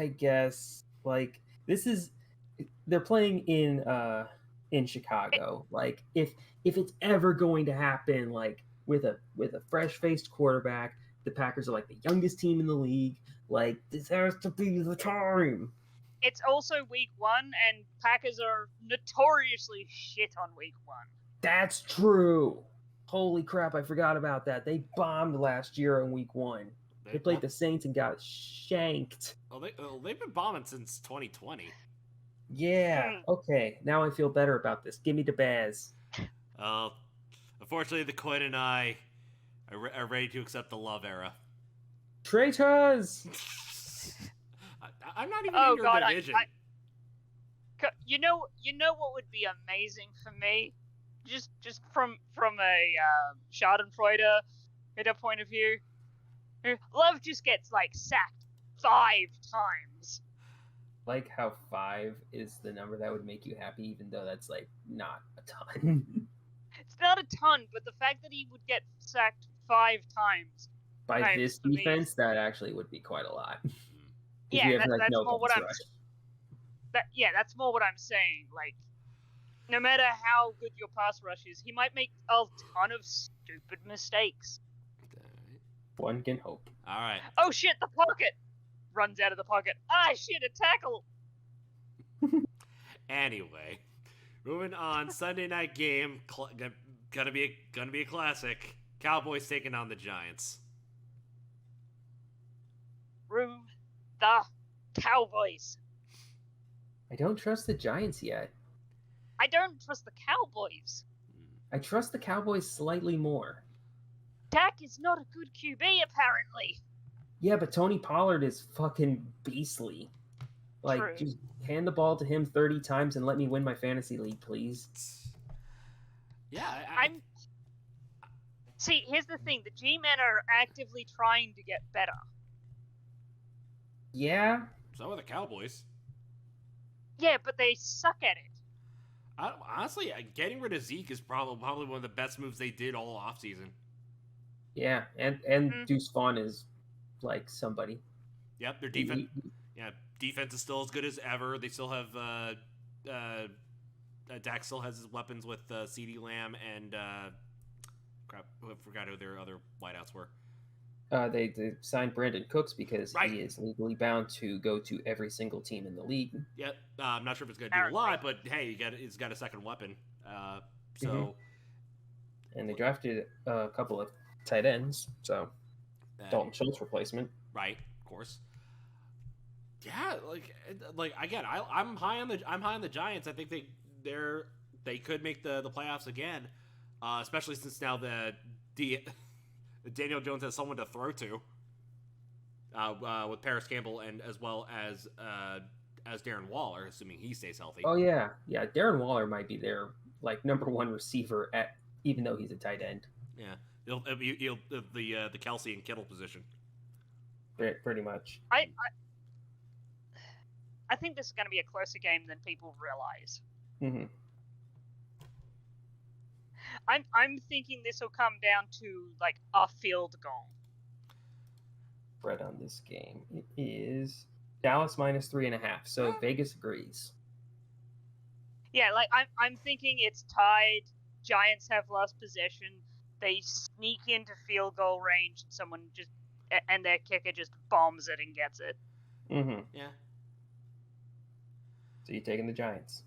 guess like this is they're playing in Chicago. Like if it's ever going to happen, like with a fresh faced quarterback, the Packers are like the youngest team in the league. Like this has to be the time. It's also week 1, and Packers are notoriously shit on week 1. That's true. Holy crap, I forgot about that. They bombed last year in week 1. They played the Saints and got shanked. They've been bombing since 2020. Yeah. Okay. Now I feel better about this. Give me the Bears. Unfortunately, the Coin and I are ready to accept the love era. Traitors! I'm not even Oh in your God, division. You know what would be amazing for me, just from a Schadenfreude point of view. Love just gets like sacked 5 times. Like how 5 is the number that would make you happy, even though that's like not a ton. It's not a ton, but the fact that he would get sacked 5 times By this for me defense, that actually would be quite a lot. Yeah, that's more what I'm. That's more what I'm saying. Like, no matter how good your pass rush is, he might make a ton of stupid mistakes. One can hope. All right. Oh shit! The pocket runs out of the pocket. Ah shit! A tackle. Anyway, moving on. Sunday night game gonna be a classic. Cowboys taking on the Giants. Rue the Cowboys. I don't trust the Giants yet. I don't trust the Cowboys. I trust the Cowboys slightly more. Dak is not a good QB, apparently. Yeah, but Tony Pollard is fucking beastly. Like, True. just hand the ball to him 30 times and let me win my fantasy league, please. Yeah, See, here's the thing. The G-men are actively trying to get better. Yeah? So are the Cowboys. Yeah, but they suck at it. Honestly, getting rid of Zeke is probably one of the best moves they did all offseason. Yeah, and Deuce Vaughn is like somebody. Yep, their defense. Defense is still as good as ever. They still have Dak still has his weapons with CeeDee Lamb and crap. I forgot who their other wideouts were. They signed Brandon Cooks because Right. he is legally bound to go to every single team in the league. Yep. I'm not sure if it's going to do a lot, but hey, he's got a second weapon. And they drafted a couple of tight ends, so Dalton Schultz replacement. Right, of course. Yeah, like again, I'm high on the Giants. I think they could make the playoffs again, especially since now Daniel Jones has someone to throw to with Paris Campbell and as well as Darren Waller, assuming he stays healthy. Oh yeah. Darren Waller might be their like number 1 receiver even though he's a tight end. Yeah, he'll the Kelsey and Kittle position. Pretty much. I think this is going to be a closer game than people realize. Mm-hmm. I'm thinking this will come down to like a field goal. Spread on this game, it is Dallas minus 3.5. So Vegas agrees. Yeah, like I'm thinking it's tied. Giants have lost possession. They sneak into field goal range. And their kicker just bombs it and gets it. Mm-hmm. Yeah. So you're taking the Giants?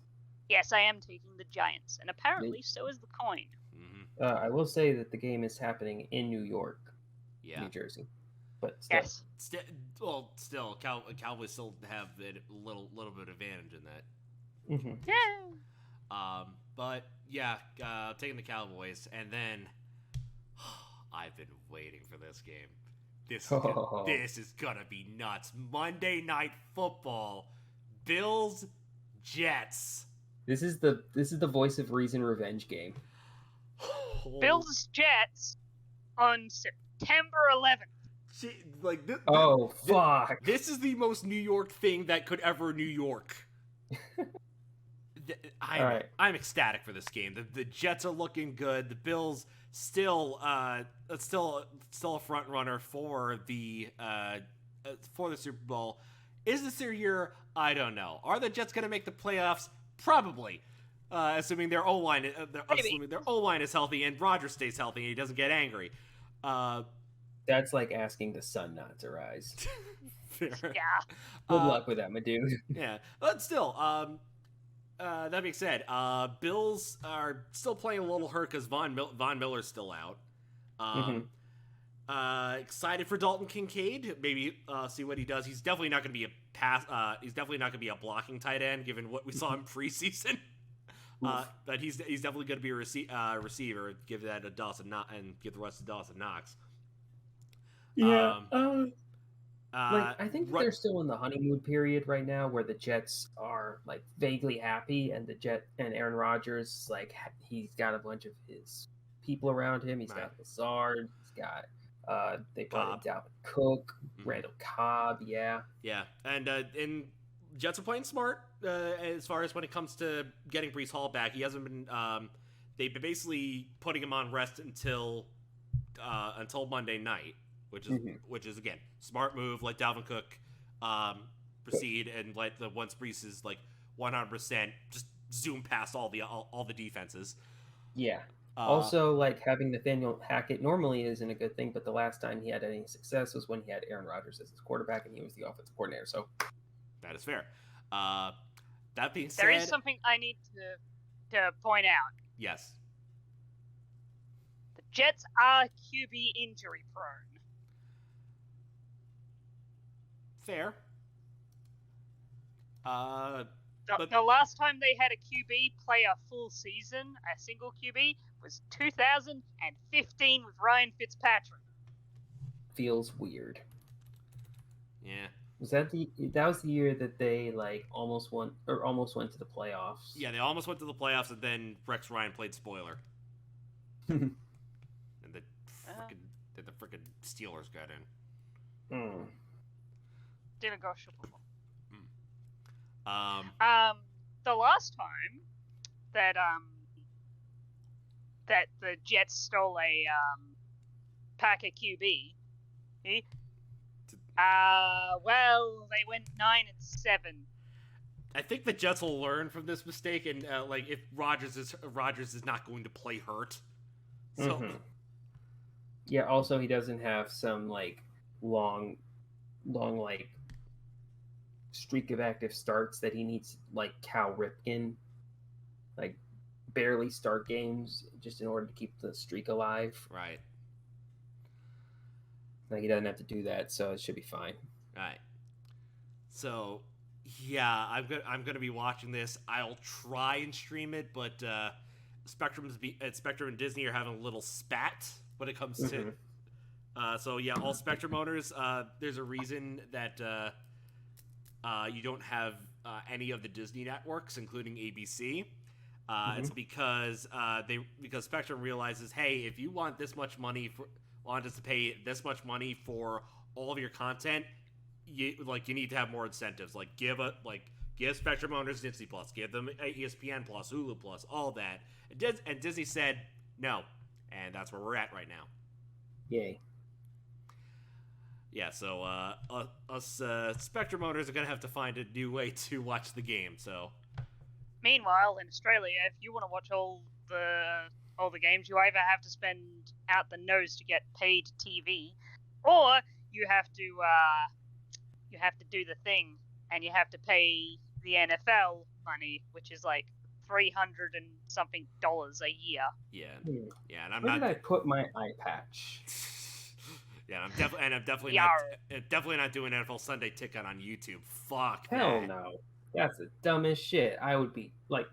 Yes, I am taking the Giants, and apparently so is the coin. Mm-hmm. I will say that the game is happening in New York, Yeah. New Jersey, but still. Yes. Still, Cowboys still have a little bit of advantage in that. Mm-hmm. Yeah. But yeah, taking the Cowboys, and then I've been waiting for this game. This is gonna be nuts. Monday Night Football, Bills, Jets. This is the voice of reason revenge game. Bills Jets on September 11th. Like this, Oh, fuck. This is the most New York thing that could ever New York. I'm ecstatic for this game. The Jets are looking good. The Bills still a front runner for the Super Bowl. Is this their year? I don't know. Are the Jets going to make the playoffs? Probably. Assuming their O-line is healthy and Rodgers stays healthy and he doesn't get angry. That's like asking the sun not to rise. Yeah. Good luck with that, my dude. Yeah, but still, that being said, Bills are still playing a little hurt because Von Miller's still out. Excited for Dalton Kincaid. Maybe see what he does. He's definitely not going to be He's definitely not going to be a blocking tight end, given what we saw in preseason. But he's definitely going to be a receiver. Give that to Dawson and give the rest to Dawson Knox. Yeah. I think they're still in the honeymoon period right now, where the Jets are like vaguely happy, and Aaron Rodgers, like, he's got a bunch of his people around him. He's got Lazard. He's got they brought in Dalvin Cook, Randall Cobb. Yeah, and Jets are playing smart as far as when it comes to getting Breece Hall back. He hasn't been. They've been basically putting him on rest until Monday night. Which is again smart move. Let Dalvin Cook proceed and let once Breece is like 100%, just zoom past all the defenses. Yeah. Also, like, having Nathaniel Hackett normally isn't a good thing, but the last time he had any success was when he had Aaron Rodgers as his quarterback and he was the offensive coordinator. So that is fair. That being said, there is something I need to point out. Yes. The Jets are QB injury prone. Fair. The last time they had a QB play a full season, a single QB, was 2015 with Ryan Fitzpatrick. Feels weird. Yeah. That was the year that they almost went to the playoffs? Yeah, they almost went to the playoffs, and then Rex Ryan played spoiler. And the frickin' Steelers got in. Didn't go Super Bowl. The last time that the Jets stole a Packer QB, well, they went 9-7. I think the Jets will learn from this mistake, and if Rodgers is not going to play hurt. So yeah. Also, he doesn't have some long streak of active starts that he needs, like Cal Ripken, barely start games just in order to keep the streak alive. Right. He doesn't have to do that, so it should be fine. Right. So, yeah, I'm gonna be watching this. I'll try and stream it, but Spectrum and Disney are having a little spat when it comes to. So yeah, all Spectrum owners, there's a reason that you don't have any of the Disney networks, including ABC. It's because Spectrum realizes, hey, if you want us to pay this much money for all of your content, you need to have more incentives. Give Spectrum owners Disney Plus, give them ESPN Plus, Hulu Plus, all that. And Disney said no, and that's where we're at right now. Yay. Yeah, so us Spectrum owners are gonna have to find a new way to watch the game. So, meanwhile, in Australia, if you want to watch all the games, you either have to spend out the nose to get paid TV, or you have to do the thing and you have to pay the NFL money, which is like $300 and something a year. Yeah, Hmm. yeah, and I'm Where not. did I put my eye patch? Yeah, I'm definitely not doing NFL Sunday Ticket on YouTube. Fuck Hell that. no. That's the dumbest shit. I would be like,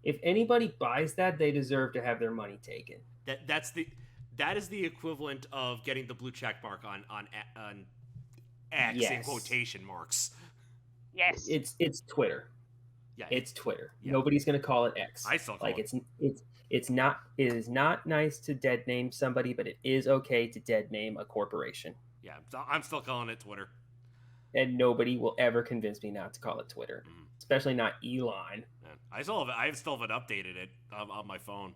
if anybody buys that, they deserve to have their money taken. That is the equivalent of getting the blue check mark on X in Yes. quotation marks. Yes. It's Twitter. Yeah, It's Twitter. Yeah. Nobody's gonna call it X. I still call like it. it's not. It is not nice to dead name somebody, but it is okay to dead name a corporation. Yeah, I'm still calling it Twitter. And nobody will ever convince me not to call it Twitter, especially not Elon. Yeah. I still haven't updated it on my phone.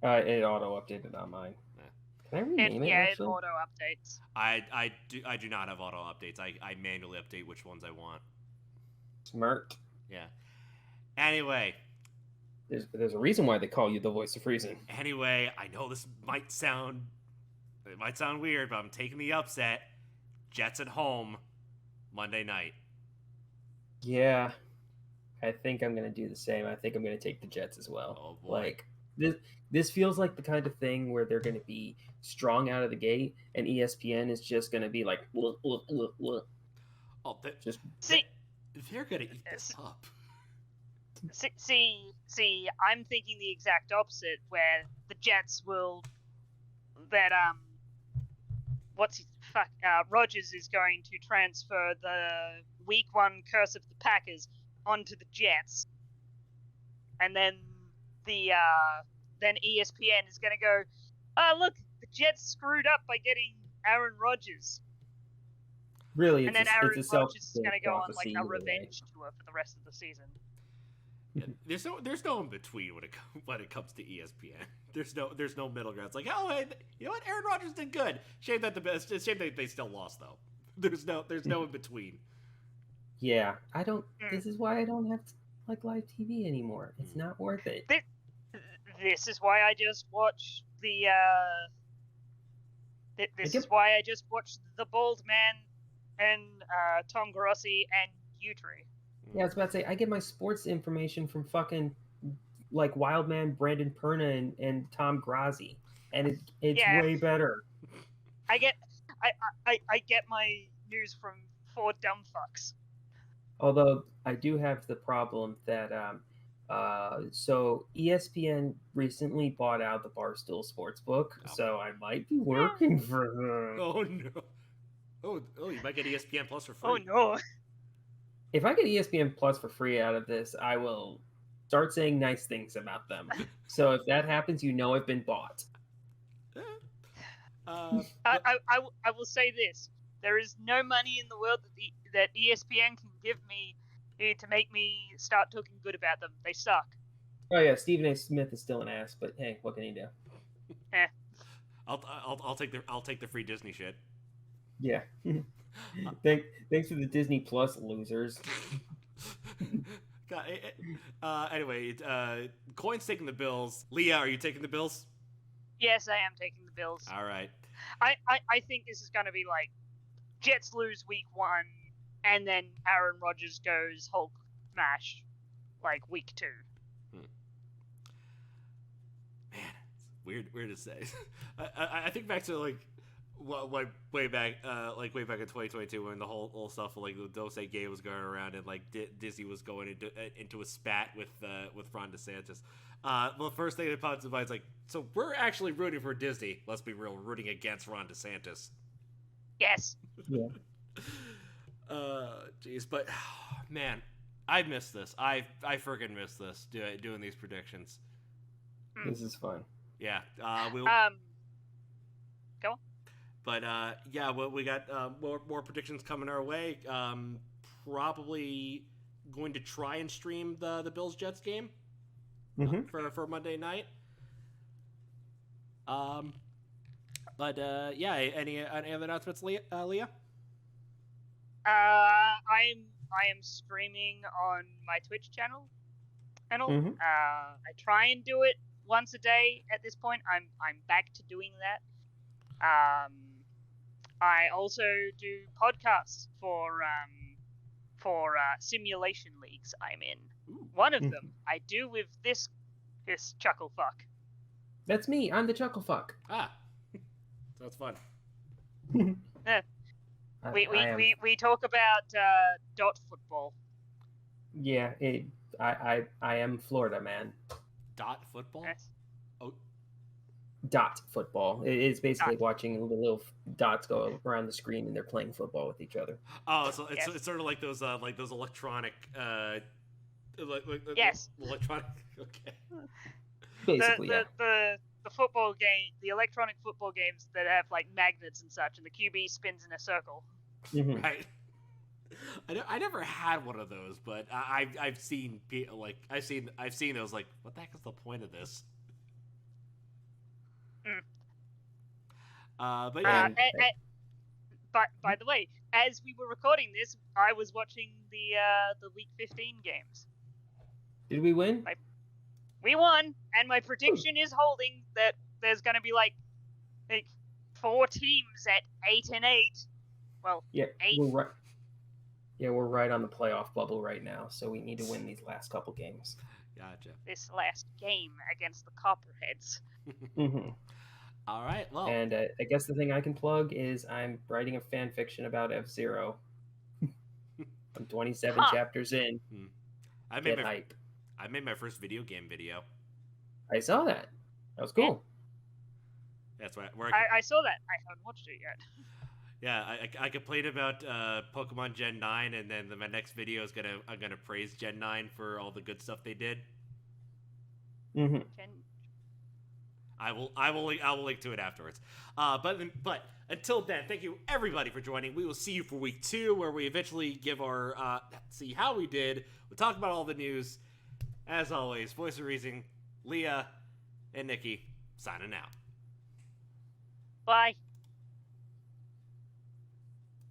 It auto updated on mine. Yeah. Can I rename it? It Actually, auto updates. I do not have auto updates. I manually update which ones I want. smart. Yeah. Anyway, There's a reason why they call you the voice of reason. I know this might sound weird, but I'm taking the upset. Jets at home, Monday night. Yeah, I think I'm gonna do the same. I think I'm gonna take the Jets as well. Oh, boy. Like this feels like the kind of thing where they're gonna be strong out of the gate, and ESPN is just gonna be like, look. Oh, Just they're gonna eat this up. See, I'm thinking the exact opposite, where the Jets will Rodgers is going to transfer the Week 1 curse of the Packers onto the Jets, and then then ESPN is going to go, oh look, the Jets screwed up by getting Aaron Rodgers. really, And then it's Aaron a Rodgers is self-fulfilling going to go on like prophecy a either way. revenge tour for the rest of the season. Yeah, there's no in between when it comes to ESPN. There's no middle ground. It's like, oh, hey, you know what? Aaron Rodgers did good. Shame that they still lost though. There's no in between. Yeah, I don't. This is why I don't have like live TV anymore. It's not worth it. This is why I just watched the Bald Man and Tom Grossi and Utri. Yeah, I was about to say I get my sports information from fucking like Wildman, Brandon Perna, and Tom Grossi, and it's way better. I get my news from 4 dumb fucks. Although I do have the problem that so ESPN recently bought out the Barstool Sportsbook, so I might be working for them. Oh no! Oh, you might get ESPN Plus for free. Oh no! If I get ESPN Plus for free out of this, I will start saying nice things about them. So if that happens, you know I've been bought. I will say this: there is no money in the world that ESPN can give me to make me start talking good about them. They suck. Oh yeah, Stephen A. Smith is still an ass, but hey, what can he do? I'll take the free Disney shit. Yeah. Thanks for the Disney Plus, losers. Anyway, Coin's taking the Bills. Leah, are you taking the Bills? Yes, I am taking the Bills. All right. I think this is going to be like Jets lose week 1, and then Aaron Rodgers goes Hulk smash like week 2. Man, it's weird to say. I think back to like way back in 2022 when the whole stuff like the Dose Gay was going around and like Disney was going into a spat with Ron DeSantis. Well, the first thing that pops in mind is like, so we're actually rooting for Disney. Let's be real, rooting against Ron DeSantis. Yes. Yeah. Jeez, but man, I missed this. I freaking missed this doing these predictions. This is fun. Yeah. We'll. Go on. But yeah, we got more predictions coming our way. Probably going to try and stream the Bills Jets game for Monday night. But yeah, any other announcements, Leah? I am streaming on my Twitch channel. I try and do it once a day at this point. I'm back to doing that. I also do podcasts for simulation leagues I'm in. One of them I do with this chuckle fuck. That's me. I'm the chuckle fuck. Ah, that's fun. We talk about dot football. Yeah, I am Florida man. Dot football? Yes. Oh, Dot football. It's basically Dot. watching the little dots go around the screen and they're playing football with each other. oh, so it's, Yes. it's sort of like those electronic Yes. electronic. Okay. Basically, yeah. The football game, the electronic football games that have like magnets and such, and the QB spins in a circle. Mhm. Right. I never had one of those, but I've seen like I've seen those. Like, what the heck is the point of this? But yeah, But by the way, as we were recording this, I was watching the Week 15 games. Did we win? We won, and my prediction is holding that there's going to be like 4 teams at 8-8. Well, Yeah, 8. we're right. Yeah, we're right on the playoff bubble right now, so we need to win these last couple games. gotcha. This last game against the Copperheads. Hmm All right. Well, And I guess the thing I can plug is I'm writing a fan fiction about F-Zero. I'm 27 chapters in. I made Get my hype. I made my first video game video. I saw that. That was cool. That's right. Where I saw that. I haven't watched it yet. yeah, I complained about Pokemon Gen 9, and then my next video is I'm gonna praise Gen 9 for all the good stuff they did. Hmm I will link to it afterwards. But until then, thank you everybody for joining. We will see you for week 2, where we eventually give our see how we did. We'll talk about all the news. As always, Voice of Reason, Leah, and Nikki signing out. Bye.